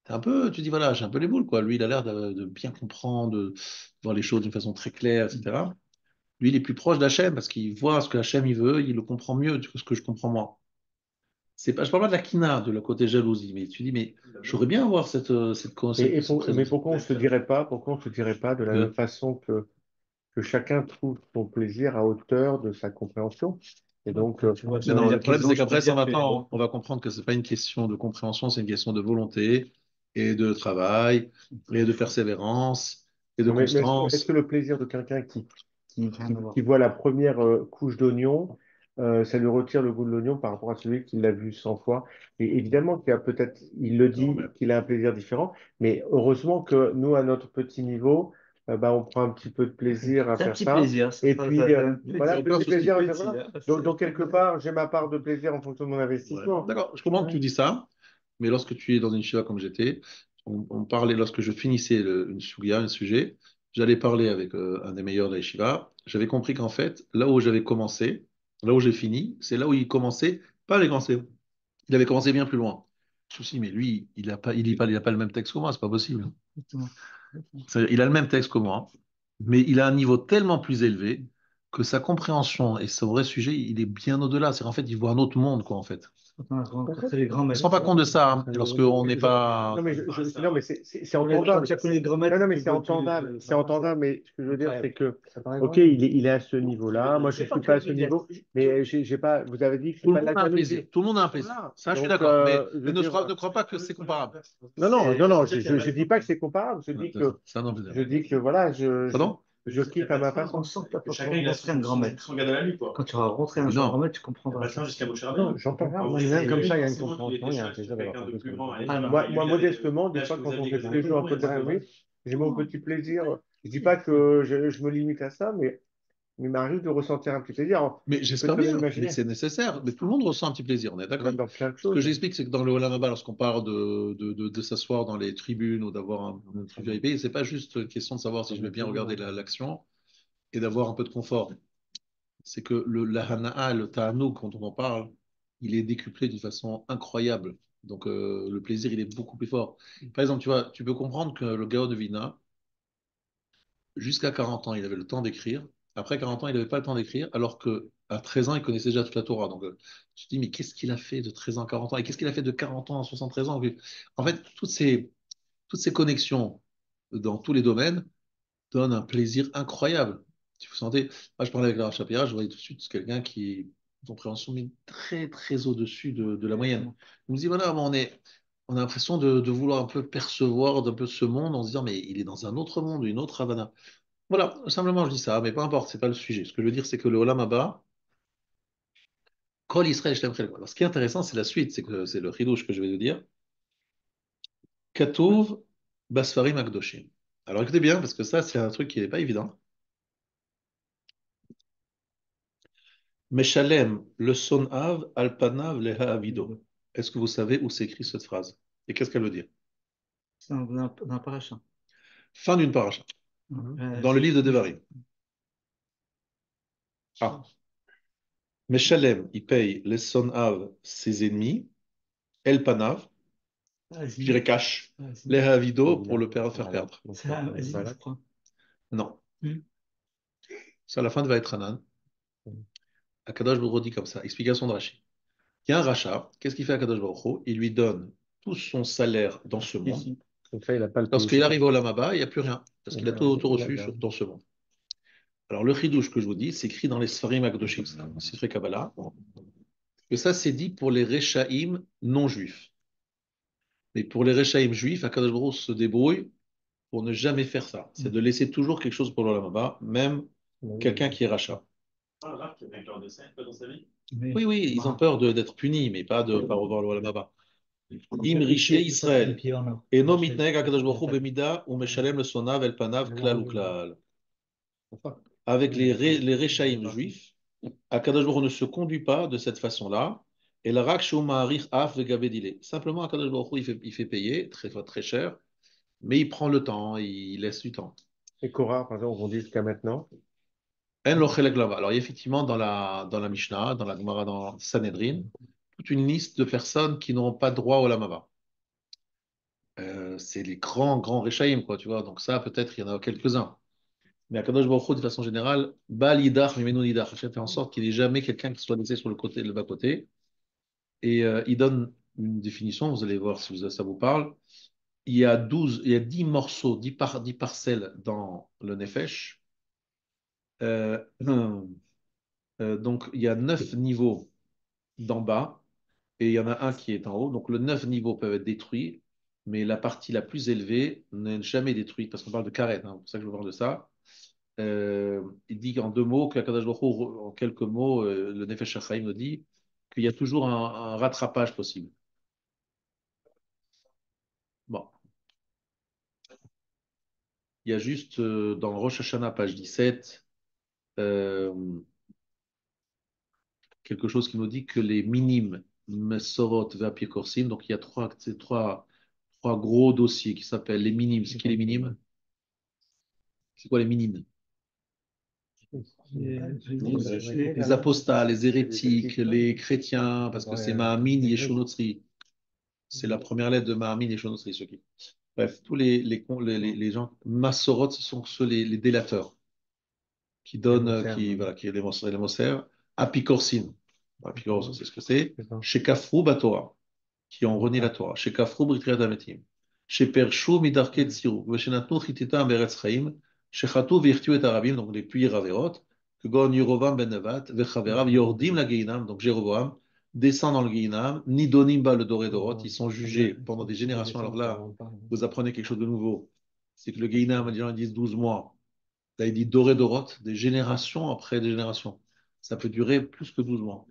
A: t'es un peu, tu dis, voilà, j'ai un peu les boules, quoi. Lui, il a l'air de bien comprendre, de voir les choses d'une façon très claire, etc. Lui, il est plus proche d'Hachem parce qu'il voit ce que Hachem il veut, il le comprend mieux que ce que je comprends moi. C'est pas, je parle pas de la kina, de la côté jalousie, mais tu dis, mais j'aurais bien avoir cette
B: Mais
A: présence.
B: pourquoi on se dirait pas de la même
A: Que-
B: façon que chacun trouve son plaisir à hauteur de sa compréhension? Et donc,
C: Tu vois,
A: Mais
C: sur
A: non, le
C: la
A: problème,
C: prison,
A: c'est
C: je peux
A: qu'après
C: dire
A: 120
C: que
A: ans, on va comprendre que c'est pas une question de compréhension, c'est une question de volonté et de travail et de persévérance et de
B: non, mais est-ce que
A: constance.
B: le plaisir de quelqu'un
C: rien à voir.
B: qui voit la première couche d'oignon, ça lui retire le goût de l'oignon par rapport à celui qui l'a vu 100 fois? Et évidemment qu'il y a peut-être, il le
A: Non, mais
B: dit, qu'il a un plaisir différent, mais heureusement que nous, à notre petit niveau, bah, on prend un petit peu de plaisir à
C: C'est un
B: faire
C: petit
B: ça.
C: plaisir.
B: Et puis,
C: Ça me fait
B: voilà,
C: dire.
A: aucun
B: petit
A: souci.
B: plaisir à faire
C: Petit,
B: ça.
C: hein,
B: Donc, quelque part, j'ai ma part de plaisir en fonction de mon
A: Ouais.
B: investissement.
A: D'accord, je comprends que
B: Ouais.
A: tu dis ça, mais lorsque tu es dans une shiva comme j'étais, on parlait, lorsque je finissais une sugya, un sujet, j'allais parler avec un des meilleurs de la shiva. J'avais compris qu'en fait, là où j'avais commencé, là où j'ai fini, c'est là où il commençait, pas les commencait. Il avait commencé bien plus loin. Je me suis dit, mais lui, il a pas le même texte que moi, c'est pas possible.
C: Exactement.
A: C'est-à-dire, il a le même texte que moi, mais il a un niveau tellement plus élevé que sa compréhension et son vrai sujet, il est bien au-delà. C'est en fait, il voit un autre monde, quoi, en fait.
C: Quand on a rencontré les grands
A: On se rend
C: maîtres.
A: pas compte de ça hein, lorsqu'on n'est
B: Je-
A: pas.
B: non, mais, non, mais c'est
C: Quand
B: entendable.
C: tu as connu les grands
B: Non,
C: maîtres,
B: non, mais c'est entendable. C'est entendable, mais ce que je veux dire, c'est
C: incroyable.
B: que, OK, il est à ce niveau-là. Moi, je ne suis pas à ce niveau, mais j'ai pas, vous avez dit que c'est
A: Tout le
B: pas de
A: monde
B: la
A: a un
B: jalousie.
A: plaisir. Tout le monde a un plaisir.
B: Voilà.
A: Ça, je suis
B: Donc,
A: d'accord. Mais,
B: je
A: mais
B: veux dire,
A: ne crois pas que c'est comparable.
B: non, non, non, non, je dis pas que c'est comparable.
A: C'est un plaisir.
B: Je dis que, voilà,
A: Pardon?
B: je kiffe à ma
C: On
B: façon.
C: sent que tu as
D: Que chacun il a
C: rencontré un grand maître.
D: son gars de la nuit, quoi.
C: Quand tu auras rencontré un grand
A: Évidemment.
C: maître, tu comprendras.
D: Maintenant, jusqu'à Moshe
B: Non,
D: Rabbeinu.
B: j'entends pas.
D: En
B: Moi,
D: vrai,
B: même comme
D: lui,
B: ça, il y a une
D: forcément, il
B: compréhension,
D: était
B: il y a un
D: chef sur
B: plaisir d'avoir
D: quelqu'un de
B: compris ce que
D: plus
B: je
D: grand.
B: veux dire.
D: Allez,
C: Ah non.
B: Moi,
D: il avait
B: modestement, des
D: l'âge
B: fois,
D: que
B: quand
D: vous
B: on fait
D: aviez
B: tous
D: dans
B: les
D: le
B: jours un
D: jour,
B: peu
D: il
B: de
D: y a
B: la
D: 2 ans.
B: nuit, j'ai mon petit plaisir. Je dis pas que je me limite à ça, mais il m'arrive de ressentir un petit plaisir. Alors,
A: Mais
B: on peut
A: j'espère
B: très bien
A: bien. Mais
B: imaginer,
A: c'est nécessaire. Mais tout le monde ressent un petit plaisir, on est d'accord?
B: même dans plein de
A: Ce que
B: choses.
A: j'explique, c'est que dans le Olam Abba, lorsqu'on parle de s'asseoir dans les tribunes ou d'avoir un truc VIP, c'est pas juste une question de savoir si je vais bien regarder l'action et d'avoir un peu de confort. C'est que la hana'a, le ta'anouk, quand on en parle, il est décuplé d'une façon incroyable. Donc le plaisir, il est beaucoup plus fort. Par exemple, tu vois, tu peux comprendre que le Gaon de Vina, jusqu'à 40 ans, il avait le temps d'écrire. Après 40 ans, il n'avait pas le temps d'écrire, alors qu'à 13 ans, il connaissait déjà toute la Torah. Donc tu te dis, mais qu'est-ce qu'il a fait de 13 ans à 40 ans? Et qu'est-ce qu'il a fait de 40 ans à 73 ans? En fait, toutes ces connexions dans tous les domaines donne un plaisir incroyable. Si vous sentez, moi je parlais avec la Shapira, je voyais tout de suite quelqu'un qui, une compréhension mais très très au-dessus de la moyenne. On me dit voilà, on a l'impression de vouloir un peu percevoir d'un peu ce monde en se disant mais il est dans un autre monde, une autre Havana. Voilà, simplement je dis ça, mais peu importe, c'est pas le sujet. Ce que je veux dire, c'est que le Olam Abba, Kol Israël Shlem Chelko. Alors ce qui est intéressant, c'est la suite, c'est que c'est le chidouche que je vais te dire. Katouv Basfarim Akdoshim. Alors écoutez bien, parce que ça, c'est un truc qui n'est pas évident. Meshalem, le son av, alpanav, leha avido. Est-ce que vous savez où s'écrit cette phrase? Et qu'est-ce qu'elle veut dire?
C: C'est un paracha.
A: Fin d'une paracha. Dans le livre de Devarim. Ah. Meshalem, il paye les son av, ses ennemis. Elpanav, je
C: Vas-y,
A: dirais cash.
C: vas-y.
A: Leha avido, pour le faire perdre.
C: C'est vas-y, je crois.
A: Non.
C: Hmm.
A: Ça, à la fin de Vaetranan. Akadosh Baruch Hu dit comme ça. Explication de Rashi. Il y a un rachat. Qu'est-ce qu'il fait à Akadosh Baruch Hu? Il lui donne tout son salaire dans ce monde.
C: Ici.
B: Comme ça, il n'a pas le
A: Lorsqu'il
B: péché.
A: arrive au Lamaba, il n'y a plus rien, parce qu'il a tout reçu
B: D'accord.
A: dans ce monde. Alors, le chidouche que je vous dis, c'est écrit dans les Sfarim Akdoshim, c'est fait Kabbalah, que ça, c'est dit pour les Rechaïm non juifs. Mais pour les Rechaïm juifs, Akadosh Baruch Hu se débrouille pour ne jamais faire ça. C'est de laisser toujours quelque chose pour le Lamaba, même quelqu'un qui est rachat.
D: Ah, là, qui a vainqueur de ça dans sa vie.
A: Oui, oui, ils ont peur d'être punis, mais pas de ne pas revoir le Lamaba. Im riché Israël. Et non mitneg Akadosh Baruch Hu bemida ou meshalem le sonav el panav klal ou klal. Avec les Rechaïm juifs, Akadosh Baruch Hu ne se conduit pas de cette façon-là. Et la rak shou ma'arich af vegabedile. Simplement, Akadosh Baruch Hu, il fait payer très, très cher, mais il prend le temps, il laisse du temps.
B: Et Korah, par exemple, on dit jusqu'à maintenant.
A: En lo chelek lava. Alors, il y a effectivement dans la Mishnah, dans la Gemara, dans Sanhedrin, toute une liste de personnes qui n'auront pas droit au lamava. C'est les grands, grands Rechaïm, quoi, tu vois. Donc, ça, peut-être, il y en a quelques-uns. Mais Akadosh Baruch Hu, de façon générale, Bal Yidach, Mimenu Yidach. Hachem fait en sorte qu'il n'y ait jamais quelqu'un qui soit laissé sur le côté, le bas-côté. Et il donne une définition, vous allez voir si ça vous parle. Il y a 10 morceaux, 10 parcelles dans le Nefesh. Euh, donc, il y a 9 niveaux d'en bas et il y en a un qui est en haut. Donc, le 9 niveaux peuvent être détruits, mais la partie la plus élevée n'est jamais détruite parce qu'on parle de Karen, hein, c'est pour ça que je vous parle de ça. Il dit en deux mots, qu'Akadosh Baruch Hu, en quelques mots, le Nefesh HaChaim nous dit qu'il y a toujours un rattrapage possible. Bon, il y a juste dans Rosh Hashanah, page 17, euh, quelque chose qui nous dit que les minimes, Mesorot, Vapikorsim, donc il y a trois gros dossiers qui s'appellent les minimes. C'est qui les minimes? C'est quoi les minimes? Les apostats, les hérétiques, les chrétiens, parce que c'est Mahamin Yeshonotri. C'est la première lettre de Mahamin Yeshonotri, ceux qui. Bref, tous les gens, Massorot, ce sont ceux les délateurs, qui donnent, voilà, qui les Mosser. Apikorsin. Apikorsin, c'est ce que c'est. Chez Kafrou, Batora, qui ont renié la Torah. Chez Kafrou, Britriat Ametim. Chez Pershu, Midarket Tsirou. Chez Natnou, Chitita, Beretz Chaim. Chez Chatou, Virtu et Arabim, donc les puits Raverot. Que Gon Yerovam Ben Nevat, Vechaverav, Yordim la Geinam, donc Jéroboam, descend dans le Geinam, Nidonimba le Doré Dorot, ils sont jugés pendant des générations. Alors là, vous apprenez quelque chose de nouveau. C'est que le Geinam, les gens disent 12 mois. Là, il dit Doré Dorot, des générations après des générations. Ça peut durer plus que 12 mois.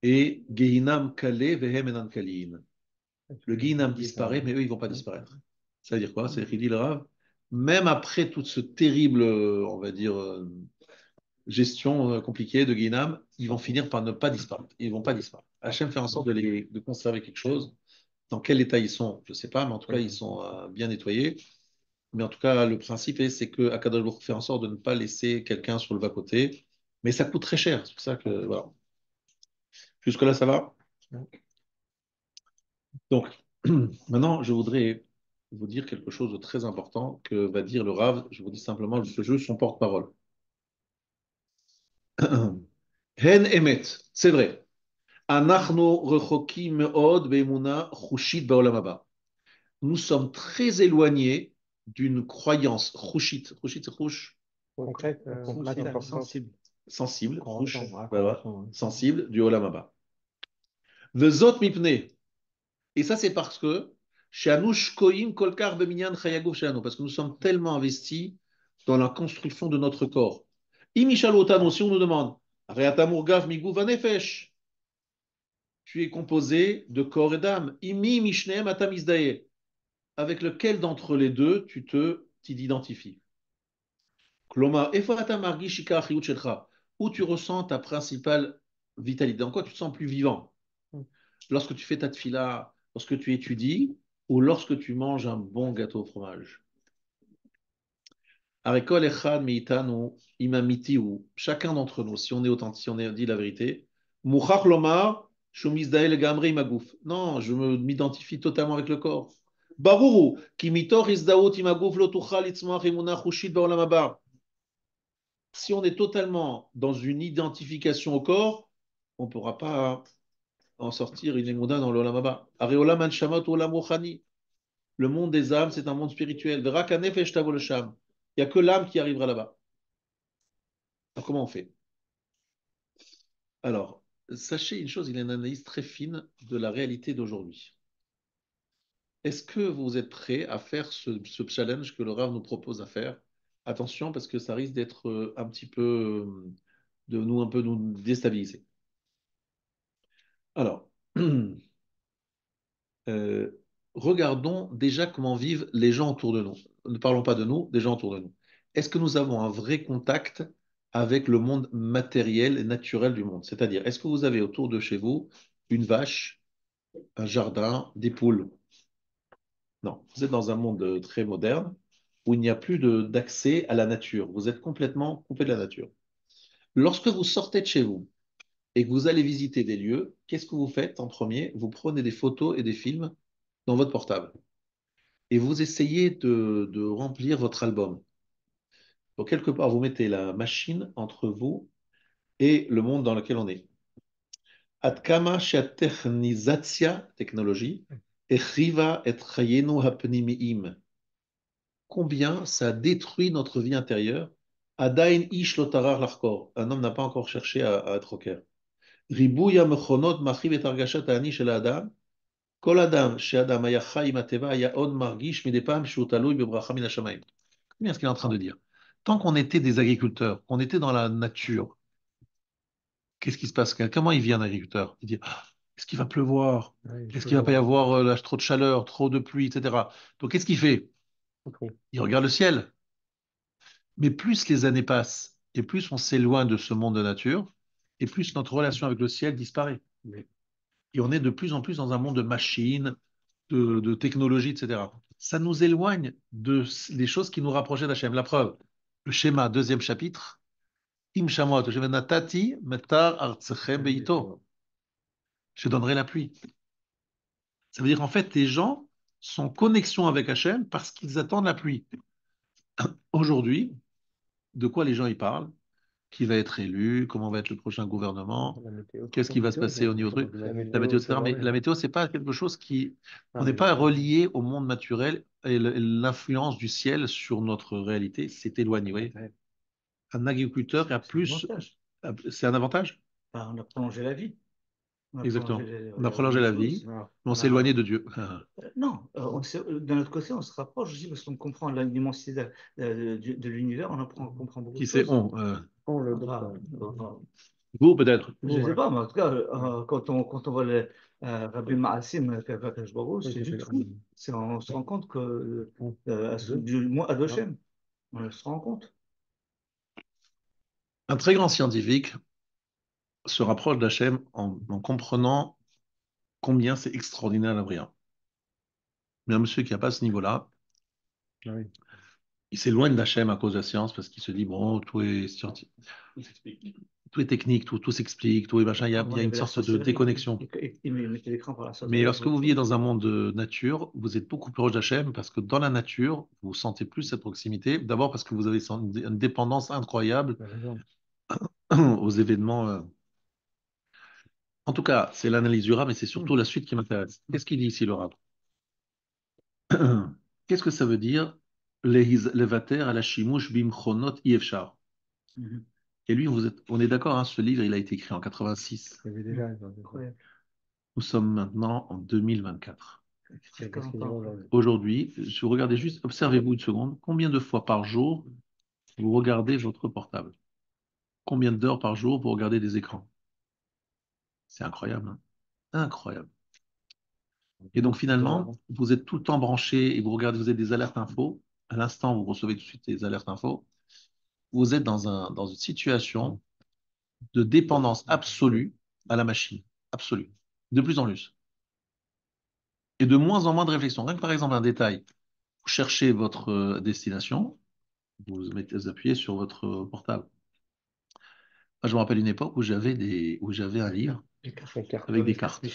A: Et Geinam Kale, Vehem Enan Kalin. Le Guinam disparaît, mais eux, ils ne vont pas disparaître. Ça veut dire quoi? C'est qu'il dit le Rav, même après toute ce terrible, on va dire, gestion compliquée de Guinam, ils vont finir par ne pas disparaître. Ils ne vont pas disparaître. Hachem fait en sorte de conserver quelque chose. Dans quel état ils sont, je ne sais pas, mais en tout cas, ils sont bien nettoyés. Mais en tout cas, le principe, c'est que Akadosh Baruch Hu fait en sorte de ne pas laisser quelqu'un sur le bas-côté. Mais ça coûte très cher. C'est pour ça que, voilà. Jusque-là, ça va? Donc, maintenant, je voudrais vous dire quelque chose de très important que va dire le Rav. Je vous dis simplement, ce jeu, son porte-parole. Hen emet, c'est vrai. Anachnu rechokim meod be'emuna chushit ba'olam haba. Nous sommes très éloignés d'une croyance chushit. Chushit, c'est chouch,
B: Concrète,
C: sensible.
A: sensible, chouch,
B: Cohérent,
A: voilà,
B: cohérent, ouais.
A: sensible du olam haba. Vezot mipne. Et ça, c'est parce que parce que nous sommes tellement investis dans la construction de notre corps. Imishal si on nous demande, tu es composé de corps et d'âme. Imi mishneem atamizdae. Avec lequel d'entre les deux t'identifies? Kloma, où tu ressens ta principale vitalité. Dans quoi tu te sens plus vivant? Lorsque tu fais ta tfila, lorsque tu étudies ou lorsque tu manges un bon gâteau au fromage. Arekol echad meitanu imamiti ou chacun d'entre nous, si on est authentique, si on est dit la vérité, mouchach lomar shumizdael gamre imagouf. Non, je m'identifie totalement avec le corps. Baruru ki mitor izdaot imagouf lo tuchal itzmach imuna chushit ba'olam haba. Si on est totalement dans une identification au corps, on ne pourra pas en sortir une émouda dans l'olam haba. Areolam anshamat olam rochani. Le monde des âmes, c'est un monde spirituel. Verak hanefesh tavo lesham. Il n'y a que l'âme qui arrivera là-bas. Alors, comment on fait? Alors, sachez une chose, il y a une analyse très fine de la réalité d'aujourd'hui. Est-ce que vous êtes prêt à faire ce challenge que le Rav nous propose à faire? Attention, parce que ça risque d'être un petit peu, de nous un peu nous déstabiliser. Alors, euh, regardons déjà comment vivent les gens autour de nous. Ne parlons pas de nous, des gens autour de nous. Est-ce que nous avons un vrai contact avec le monde matériel et naturel du monde? C'est-à-dire, est-ce que vous avez autour de chez vous une vache, un jardin, des poules? Non, vous êtes dans un monde très moderne où il n'y a plus d'accès à la nature. Vous êtes complètement coupé de la nature. Lorsque vous sortez de chez vous et que vous allez visiter des lieux, qu'est-ce que vous faites en premier? Vous prenez des photos et des films dans votre portable et vous essayez de remplir votre album. Donc, quelque part, vous mettez la machine entre vous et le monde dans lequel on est. Ad kama technologie, echriva et chayenu hapnimiim. Combien ça détruit notre vie intérieure. Adain ish lo tarar l'achkor. Un homme n'a pas encore cherché à être au clair. Ribouya mechonot machiv et argashat ani shel adam. Kol adam she'adam haya chai im hateva haya od margish midi pam shu talui bebracha min hashamayim. Combien est-ce qu'il est en train de dire? Tant qu'on était des agriculteurs, qu'on était dans la nature, qu'est-ce qui se passe? Comment il vit un agriculteur? Il dit, ah, est-ce qu'il va pleuvoir? Est-ce qu'il va pas y avoir trop de chaleur, trop de pluie, etc. Donc qu'est-ce qu'il fait? Il regarde le ciel. Mais plus les années passent et plus on s'éloigne de ce monde de nature, et plus notre relation avec le ciel disparaît. Et on est de plus en plus dans un monde de machines, de technologies, etc. Ça nous éloigne des choses qui nous rapprochaient d'Hachem. La preuve, le schéma, deuxième chapitre, Im Shamot, je natati metar artsechem beito. Je donnerai la pluie. Ça veut dire qu'en fait, les gens sont en connexion avec Hachem parce qu'ils attendent la pluie. Aujourd'hui, de quoi les gens y parlent? Qui va être élu, comment va être le prochain gouvernement, qu'est-ce qui va se passer au niveau truc, la météo, etc. Mais la météo, c'est pas quelque chose qui... On n'est pas relié au monde naturel et l'influence du ciel sur notre réalité, c'est éloigné. Vous voyez. Un agriculteur a plus... C'est un avantage?
C: On a prolongé la vie.
A: Exactement. On a prolongé la vie, mais on s'est éloigné de Dieu.
C: Non, d'un autre côté, on se rapproche aussi parce qu'on comprend l'immensité de l'univers, on comprend beaucoup de
A: Qui c'est
C: choses.
A: on
B: le
A: Vous, peut-être.
C: Je ne sais pas, mais en tout cas, quand on voit les Rabbi Ma'asim, c'est juste fou. On se rend compte que, du moins Adoshem, on se rend compte.
A: Un très grand scientifique se rapproche d'Hachem en comprenant combien c'est extraordinaire la bria. Mais un monsieur qui n'a pas ce niveau-là, il s'éloigne d'Hachem à cause de la science parce qu'il se dit, bon, tout est scientifique, tout est technique, tout s'explique, tout est machin, il y a une sorte de déconnexion. Mais lorsque vous vivez dans un monde de nature, vous êtes beaucoup plus proche d'Hachem parce que dans la nature, vous sentez plus cette proximité. D'abord parce que vous avez une dépendance incroyable aux événements. En tout cas, c'est l'analyse du Rav, mais c'est surtout la suite qui m'intéresse. Qu'est-ce qu'il dit ici, le Rav? Qu'est-ce que ça veut dire levater à la shimouch bimchonot ifshar? Et lui, on est d'accord, hein, ce livre, il a été écrit en 86. Nous sommes maintenant en 2024. Aujourd'hui, si vous regardez juste, observez-vous une seconde, combien de fois par jour vous regardez votre portable? Combien d'heures par jour vous regardez des écrans? C'est incroyable, hein. Incroyable. Et donc finalement, vous êtes tout le temps branché et vous regardez, vous avez des alertes info. À l'instant, vous recevez tout de suite des alertes info. Vous êtes dans une situation de dépendance absolue à la machine. Absolue. De plus en plus. Et de moins en moins de réflexion. Rien que par exemple un détail. Vous cherchez votre destination, vous appuyez sur votre portable. Moi, je me rappelle une époque où j'avais un livre avec des cartes.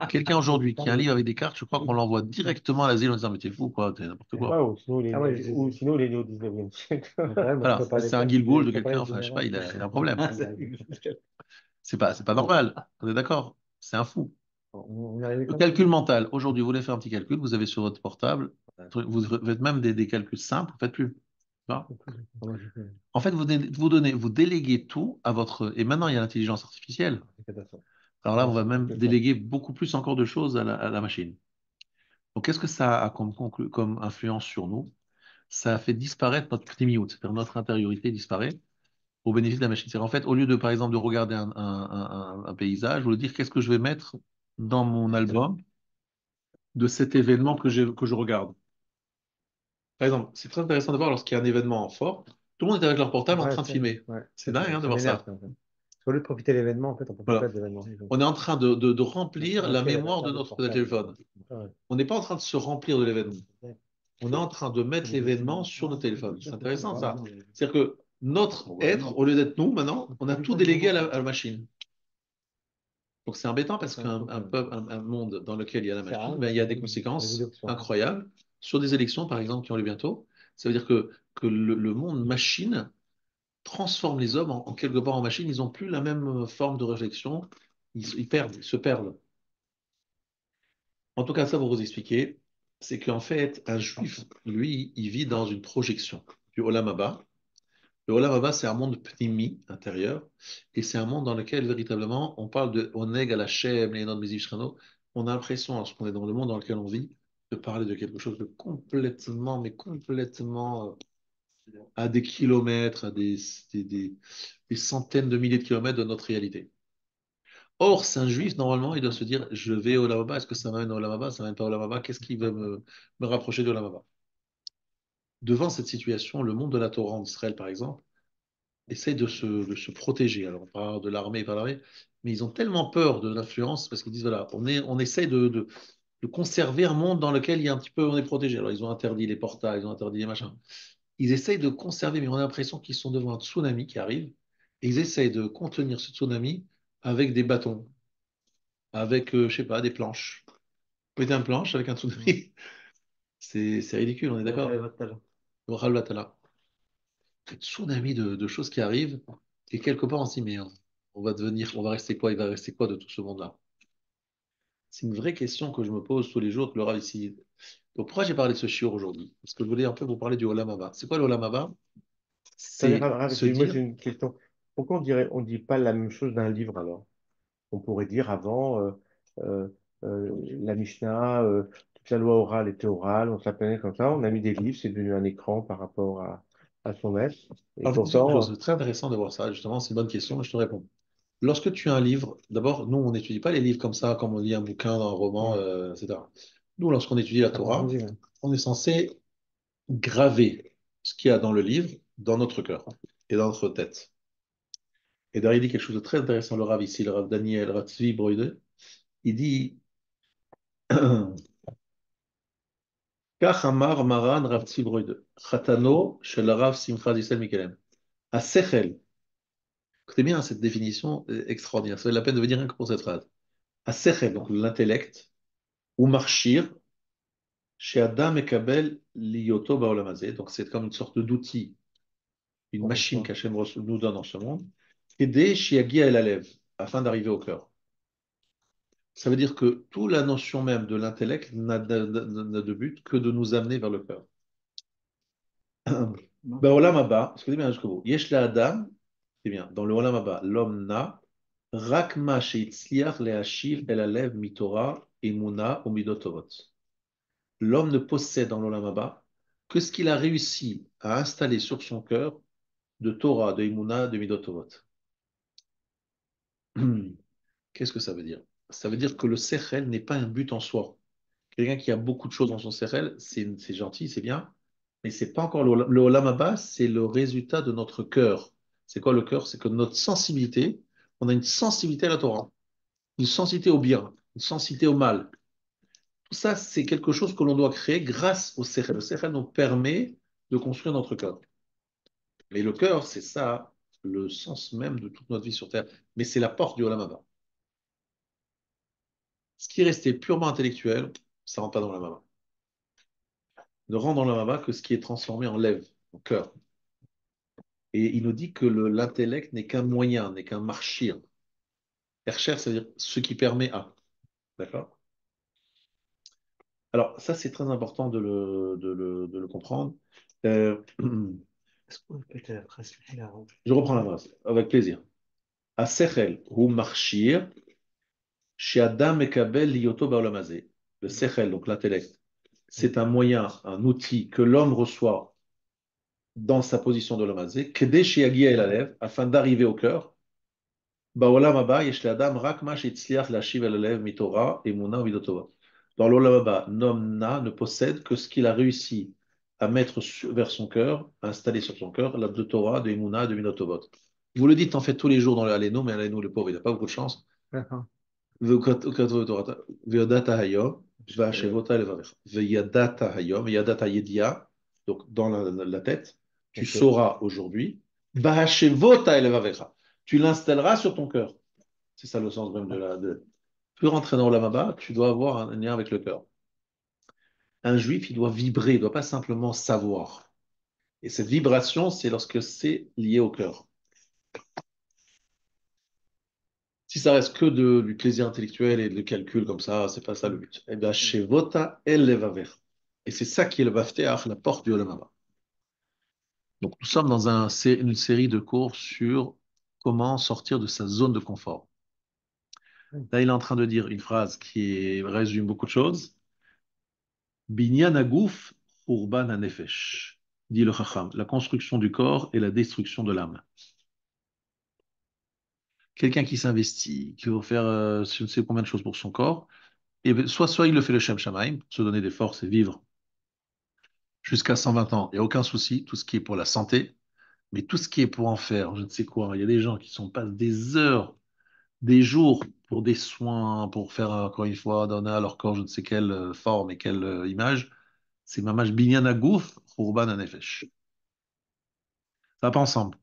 A: Quelqu'un aujourd'hui qui a un livre avec des cartes, je crois qu'on l'envoie directement à l'asile en disant mais t'es fou quoi, t'es n'importe quoi.
B: Ou sinon, il est né au 19e siècle.
A: Voilà, c'est un Gilgoul de quelqu'un, enfin je sais pas, il a un problème. C'est pas normal, on est d'accord, c'est un fou.
B: On est arrivé
A: Le
B: quand
A: calcul mental. Aujourd'hui, vous voulez faire un petit calcul, vous avez sur votre portable, vous faites même des calculs simples, vous ne faites plus. Tu vois.
B: Comment j'ai fait?
A: En fait, vous déléguez tout à votre. Et maintenant, il y a l'intelligence artificielle.
B: C'est catastrophe.
A: Alors là,
B: Ouais,
A: on va
B: c'est plus
A: même
B: que ça.
A: déléguer beaucoup plus encore de choses à la machine. Donc, qu'est-ce que ça a comme influence sur nous? Ça fait disparaître notre pnimiout, c'est-à-dire notre intériorité disparaît au bénéfice de la machine. C'est-à-dire, en fait, au lieu de, par exemple, de regarder un paysage, vous dire qu'est-ce que je vais mettre dans mon album de cet événement que je regarde. Par exemple, c'est très intéressant de voir lorsqu'il y a un événement fort, tout le monde est avec leur portable en
B: Ouais,
A: train de filmer.
B: ouais.
A: C'est dingue hein, de
B: Ça
A: voir
B: m'énerve,
A: ça.
B: ça, en fait. Parce qu'au lieu de profiter de l'événement, en fait, on profite pas
A: Voilà.
B: de l'événement.
A: On est en train de
B: On
A: remplir
B: a
A: la
B: pris
A: mémoire de
B: l'avatar du
A: notre
B: portable.
A: téléphone.
B: Ouais.
A: On n'est pas en train de se remplir de l'événement. On est en train de mettre l'événement sur nos téléphones. C'est intéressant ça. C'est-à-dire que notre être, au lieu d'être nous maintenant, on a tout délégué à la machine. Donc c'est embêtant parce qu'un monde dans lequel il y a la machine, ben, il y a des conséquences incroyables sur des élections, par exemple, qui ont lieu bientôt. Ça veut dire que le monde machine transforme les hommes en quelque part en machine. Ils n'ont plus la même forme de réflexion. Ils perdent, ils se perdent. En tout cas, ça pour vous expliquer, c'est qu'en fait, un juif, lui, il vit dans une projection du Olam Haba. Le Olam Haba, c'est un monde pnimi, intérieur, et c'est un monde dans lequel, véritablement, on parle de Oneg à la Shem, les noms de on a l'impression, lorsqu'on est dans le monde dans lequel on vit, de parler de quelque chose de complètement, mais complètement à des kilomètres, des, des- des centaines de milliers de kilomètres de notre réalité. Or, c'est un juif, normalement, il doit se dire, je vais au Lamaba, est-ce que ça m'amène au Lamaba, ça m'amène pas au Lamaba, qu'est-ce qui va me rapprocher de Lamaba? Devant cette situation, le monde de la Torah en Israël, par exemple, essaie de se protéger. Alors, on parle de l'armée, par l'armée, mais ils ont tellement peur de l'influence parce qu'ils disent, voilà, on essaie de conserver un monde dans lequel il y a un petit peu, on est protégé. Alors, ils ont interdit les portails, ils ont interdit les machins. Ils essayent de conserver, mais on a l'impression qu'ils sont devant un tsunami qui arrive, et ils essayent de contenir ce tsunami avec des bâtons, avec, je sais pas, des planches. Vous mettez une planche avec un tsunami, c'est ridicule, on est d'accord? Un tsunami de choses qui arrivent, et quelque part on se dit, mais on va devenir, on va rester quoi? Il va rester quoi de tout ce monde-là? C'est une vraie question que je me pose tous les jours, que le Rav ici. Donc pourquoi j'ai parlé de ce shiur aujourd'hui? Parce que je voulais un peu vous parler du Olam Haba. C'est quoi le Olam Haba?
B: Attendez,
A: C'est se
B: moi
A: dire,
B: j'ai une question. Pourquoi on dit pas la même chose d'un livre alors? On pourrait dire avant, euh, la Mishnah, toute la loi orale était orale, on s'appelait comme ça, on a mis des livres, c'est devenu un écran par rapport à son maître. Et
A: alors je vais te dire quelque
B: pourtant,
A: chose, c'est très intéressant de voir ça, justement, c'est une bonne question, et je te réponds. Lorsque tu as un livre, d'abord, nous, on n'étudie pas les livres comme ça, comme on lit un bouquin, un roman, etc. Nous, lorsqu'on étudie la Torah, on est censé graver ce qu'il y a dans le livre dans notre cœur et dans notre tête. Et d'ailleurs, il dit quelque chose de très intéressant, le Rav ici, le Rav Daniel Ratzvi Broide. Il dit Kach Amar Maran Rav Tzvi Broide, Chatano shel Rav Simcha Zissel Mikelem. Asechel. Écoutez bien cette définition extraordinaire. Ça vaut la peine de venir rien que pour cette phrase. Asechel, donc l'intellect, ou marchir, chez Adam et Kabel Liyoto Baolamazé. Donc c'est comme une sorte d'outil, une machine qu'Hachem nous donne dans ce monde. Aider Shiagia El Alev, afin d'arriver au cœur. Ça veut dire que toute la notion même de l'intellect n'a de but que de nous amener vers le cœur. Ben, Olam Haba, excusez bien jusqu'au bout. Yesh la Adam, c'est bien, dans le Olam Haba, l'homme n'a Rak ma sheitzliach leashiv el alev mitora emuna ou midot tovot. L'homme ne possède dans l'Olam Haba que ce qu'il a réussi à installer sur son cœur de Torah, de Emuna, de midot tovot. Qu'est-ce que ça veut dire? Ça veut dire que le sechel n'est pas un but en soi. Quelqu'un qui a beaucoup de choses dans son sechel, c'est gentil, c'est bien, mais c'est pas encore le Olam Haba, c'est le résultat de notre cœur. C'est quoi le cœur? C'est que notre sensibilité, on a une sensibilité à la Torah, une sensibilité au bien, une sensibilité au mal. Tout ça, c'est quelque chose que l'on doit créer grâce au sechel. Le sechel nous permet de construire notre cœur. Mais le cœur, c'est ça, le sens même de toute notre vie sur Terre. Mais c'est la porte du Olam Haba. Ce qui est resté purement intellectuel, ça ne rentre pas dans la Haba. Ne rentre dans la Haba que ce qui est transformé en lèvre, en cœur. Et il nous dit que l'intellect n'est qu'un moyen, n'est qu'un marchir. Ercher, c'est-à-dire ce qui permet à. D'accord? Alors, ça, c'est très important de le comprendre. Euh,
C: Est-ce qu'on peut répéter la phrase là?
A: je reprends la phrase, avec plaisir. Asechel hu marshir, she'adam mekabel liyoto ba'olam hazeh. Le sechel, donc l'intellect, c'est un moyen, un outil que l'homme reçoit dans sa position de l'homme hazeh, k'dei sheyagia el halev, afin d'arriver au cœur. Ba'olam haba, yesh le'adam rak ma she'etzliach lashiv el halev mitorah, emuna u'midot tova. Dans l'olam haba, l'homme ne possède que ce qu'il a réussi à mettre vers son cœur, à installer sur son cœur, la de Torah, de Emuna, de Midot Tovot. Vous le dites en fait tous les jours dans le Aleno, mais Aleno, le pauvre, il n'a pas beaucoup de chance.
B: D'accord.
A: Ve'odata hayom, ve'ashevota levavecha. Ve'yadata hayom, yadata yedia, donc dans la tête, tu
B: Ok.
A: sauras aujourd'hui, ve'ashevota levavecha. Tu l'installeras sur ton cœur. C'est ça le sens même de la. Plus rentrer dans l'Amaba, tu dois avoir un lien avec le cœur. Un juif, il doit vibrer, il ne doit pas simplement savoir. Et cette vibration, c'est lorsque c'est lié au cœur. Si ça reste que du plaisir intellectuel et de calcul comme ça, c'est pas ça le but. Eh bien, chez Vota, elle levaver. Et c'est ça qui est le bafteach, la porte du Olam Haba. Donc, nous sommes dans une série de cours sur comment sortir de sa zone de confort. Là, il est en train de dire une phrase qui résume beaucoup de choses. Binyan aguf urban hanefesh, dit le Chacham, la construction du corps et la destruction de l'âme. Quelqu'un qui s'investit, qui veut faire je ne sais combien de choses pour son corps, et ben, soit il le fait le Shem Shamaim, se donner des forces et vivre jusqu'à 120 ans, il n'y a aucun souci, tout ce qui est pour la santé, mais tout ce qui est pour en faire, je ne sais quoi, il y a des gens qui passent des heures, des jours pour des soins, pour faire, encore une fois, donner à leur corps je ne sais quelle forme et quelle image, c'est mamash binyan agouf, urban anefesh. Ça va pas ensemble.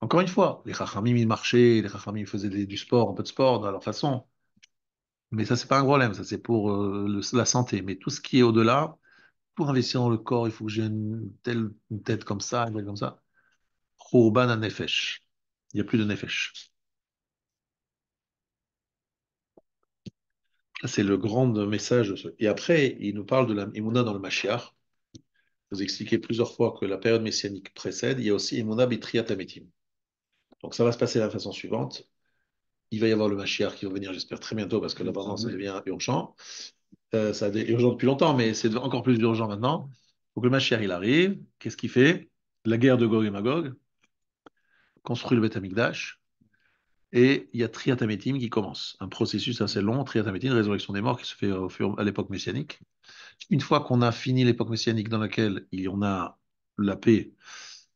A: Encore une fois, les Chachamim, ils marchaient, les Chachamim ils faisaient du sport, un peu de sport dans leur façon. Mais ça, c'est pas un problème, ça, c'est pour la santé. Mais tout ce qui est au-delà, pour investir dans le corps, il faut que j'ai une tête comme ça, une tête comme ça. Khurban à nefesh. Il n'y a plus de nefesh. Ça, c'est le grand message. Et après, il nous parle de la Emouna dans le Mashiach. Je vous ai expliqué plusieurs fois que la période messianique précède. Il y a aussi Emouna Bitriat Ametim. Donc ça va se passer de la façon suivante. Il va y avoir le Mashiach qui va venir, j'espère, très bientôt, parce que là, maintenant, ça devient urgent. Ça a été urgent depuis longtemps, mais c'est encore plus urgent maintenant. Donc le Mashiach, il arrive. Qu'est-ce qu'il fait? La guerre de Gog et Magog, construit le Beth Amikdash, et il y a Triat Hametim qui commence. Un processus assez long, Triat Hametim, résurrection des morts, qui se fait à l'époque messianique. Une fois qu'on a fini l'époque messianique dans laquelle on a la paix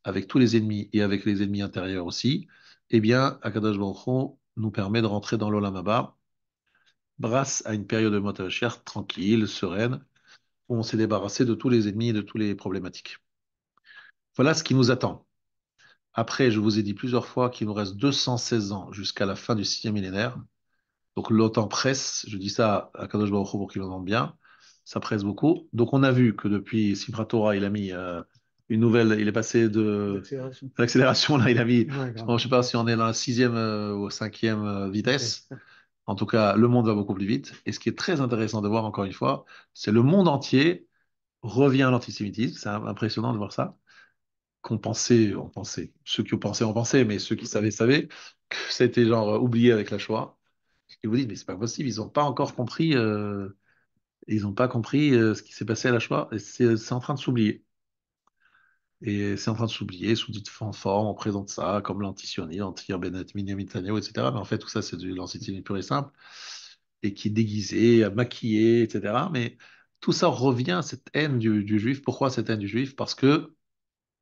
A: avec tous les ennemis et avec les ennemis intérieurs aussi, eh bien, Akadosh Baruch Hu nous permet de rentrer dans l'Olam Haba grâce à une période de Mot HaMashiach tranquille, sereine, où on s'est débarrassé de tous les ennemis et de toutes les problématiques. Voilà ce qui nous attend. Après, je vous ai dit plusieurs fois qu'il nous reste 216 ans jusqu'à la fin du sixième millénaire. Donc le temps presse, je dis ça à Kadosh Baruch Hu pour qu'il entende bien, ça presse beaucoup. Donc on a vu que depuis Simchat Torah, il a mis une nouvelle, il est passé de
C: L'accélération.
A: l'accélération, là il a mis,
B: Ouais,
A: je
B: grave.
A: ne sais pas si on est dans la sixième ou cinquième vitesse. En tout cas, le monde va beaucoup plus vite. Et ce qui est très intéressant de voir encore une fois, c'est le monde entier revient à l'antisémitisme. C'est impressionnant de voir ça. On pensait, ceux qui pensaient, on pensait, mais ceux qui savaient, savaient que c'était genre oublié avec la Shoah. Et vous dites, mais c'est pas possible, ils n'ont pas encore compris, ils n'ont pas compris ce qui s'est passé à la Shoah. Et c'est en train de s'oublier. Et c'est en train de s'oublier sous toute forme, on présente ça comme l'antisionisme, anti-Bennett, Benjamin Netanyahu, etc. Mais en fait, tout ça, c'est de l'antisionisme pur et simple, et qui est déguisé, maquillé, etc. Mais tout ça revient à cette haine du juif. Pourquoi cette haine du juif? Parce que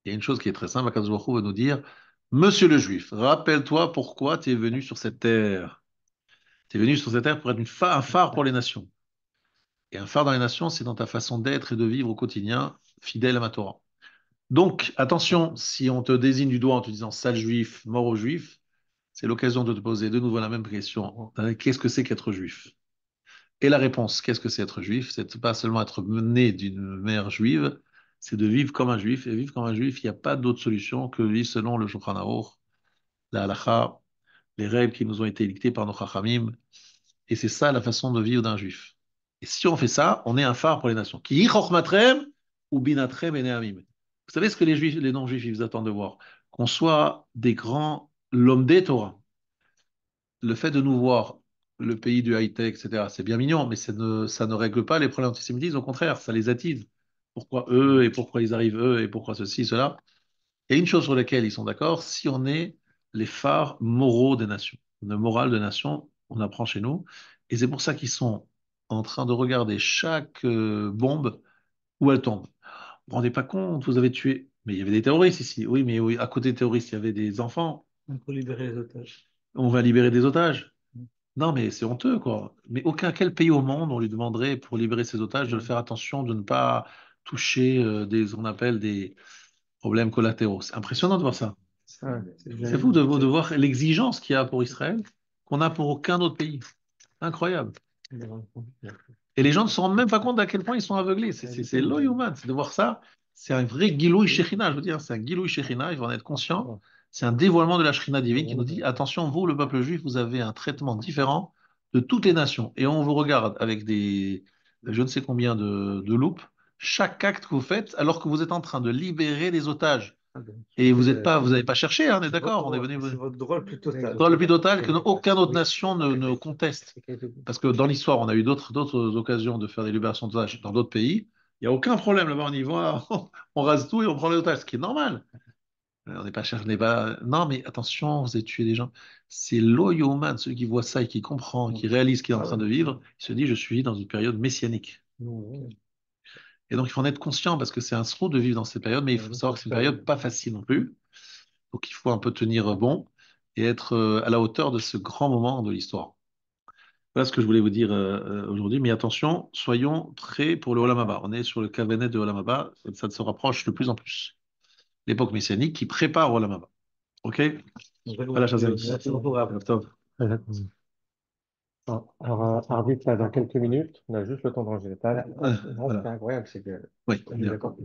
A: il y a une chose qui est très simple, Akadosh Baruch Hu va nous dire, Monsieur le juif, rappelle-toi pourquoi tu es venu sur cette terre. Tu es venu sur cette terre pour être un phare pour les nations. Et un phare dans les nations, c'est dans ta façon d'être et de vivre au quotidien, fidèle à ma Torah. Donc, attention, si on te désigne du doigt en te disant sale juif, mort aux juifs, c'est l'occasion de te poser de nouveau la même question. Qu'est-ce que c'est qu'être juif? Et la réponse, qu'est-ce que c'est être juif? C'est pas seulement être né d'une mère juive, c'est de vivre comme un juif. Et vivre comme un juif, il n'y a pas d'autre solution que vivre selon le Shulchan Aruch, la halakha, les règles qui nous ont été dictées par nos chachamim, Et c'est ça la façon de vivre d'un juif. Et si on fait ça, on est un phare pour les nations. Ki chormatrem ou binatrem et ne'amim. Vous savez ce que les juifs, les non-juifs, ils attendent de voir? Qu'on soit des grands l'homme des Torah. Le fait de nous voir le pays du high-tech, etc., c'est bien mignon, mais ça ne règle pas les problèmes d'antisémitisme. Au contraire, ça les attise. Pourquoi eux et pourquoi ils arrivent eux et pourquoi ceci, cela? Il y a une chose sur laquelle ils sont d'accord, si on est les phares moraux des nations, le moral des nations, on apprend chez nous, et c'est pour ça qu'ils sont en train de regarder chaque bombe où elle tombe. Vous vous rendez pas compte, vous avez tué, mais il y avait des terroristes ici, oui, mais oui, à côté des terroristes, il y avait des enfants,
C: Il faut libérer les otages.
A: on va libérer des otages. Non, mais c'est honteux, quoi. Mais quel pays au monde on lui demanderait pour libérer ses otages de le faire attention, de ne pas toucher ce qu'on appelle des problèmes collatéraux. C'est impressionnant de voir ça.
B: Ouais,
A: C'est fou de voir l'exigence qu'il y a pour Israël qu'on n'a pour aucun autre pays. Incroyable. Et les gens ne se rendent même pas compte à quel point ils sont aveuglés. C'est lo human. C'est de voir ça. C'est un vrai Gilouï Shekhinah, je veux dire. C'est un Gilouï Shekhinah, il faut en être conscient. C'est un dévoilement de la Shekhinah divine qui nous dit, attention, vous, le peuple juif, vous avez un traitement différent de toutes les nations. Et on vous regarde avec des, je ne sais combien de loupes, chaque acte que vous faites, alors que vous êtes en train de libérer des otages. Et vous n'avez pas cherché, hein, on est d'accord, on est venu.
C: C'est votre droit le plus total.
A: Dans le plus total que aucune autre nation ne conteste. Parce que dans l'histoire, on a eu d'autres occasions de faire des libérations d'otages dans d'autres pays. Il n'y a aucun problème là-bas, on y va, on rase tout et on prend les otages, ce qui est normal. On n'est pas cherché, on n'est pas. Non, mais attention, vous avez tué des gens. C'est l'Oyoman, celui qui voit ça et qui comprend, qui réalise ce qu'il est en train de vivre, il se dit, je suis dans une période messianique. Et donc, il faut en être conscient parce que c'est un saut de vivre dans cette période, mais il faut savoir que c'est une période pas facile non plus. Donc, il faut un peu tenir bon et être à la hauteur de ce grand moment de l'histoire. Voilà ce que je voulais vous dire aujourd'hui. Mais attention, soyons prêts pour le Olam Haba. On est sur le Kavaneh de Olam Haba. Ça se rapproche de plus en plus. L'époque messianique qui prépare Olam Haba. OK? Voilà, chers amis.
C: Merci beaucoup, Rav.
A: Tov.
B: Alors, arbitre, là, dans quelques minutes, on a juste le temps de ranger les tables. Non, ce qui
A: Voilà.
B: est incroyable, c'est que
A: Oui,
B: on est
A: bien.
B: d'accord.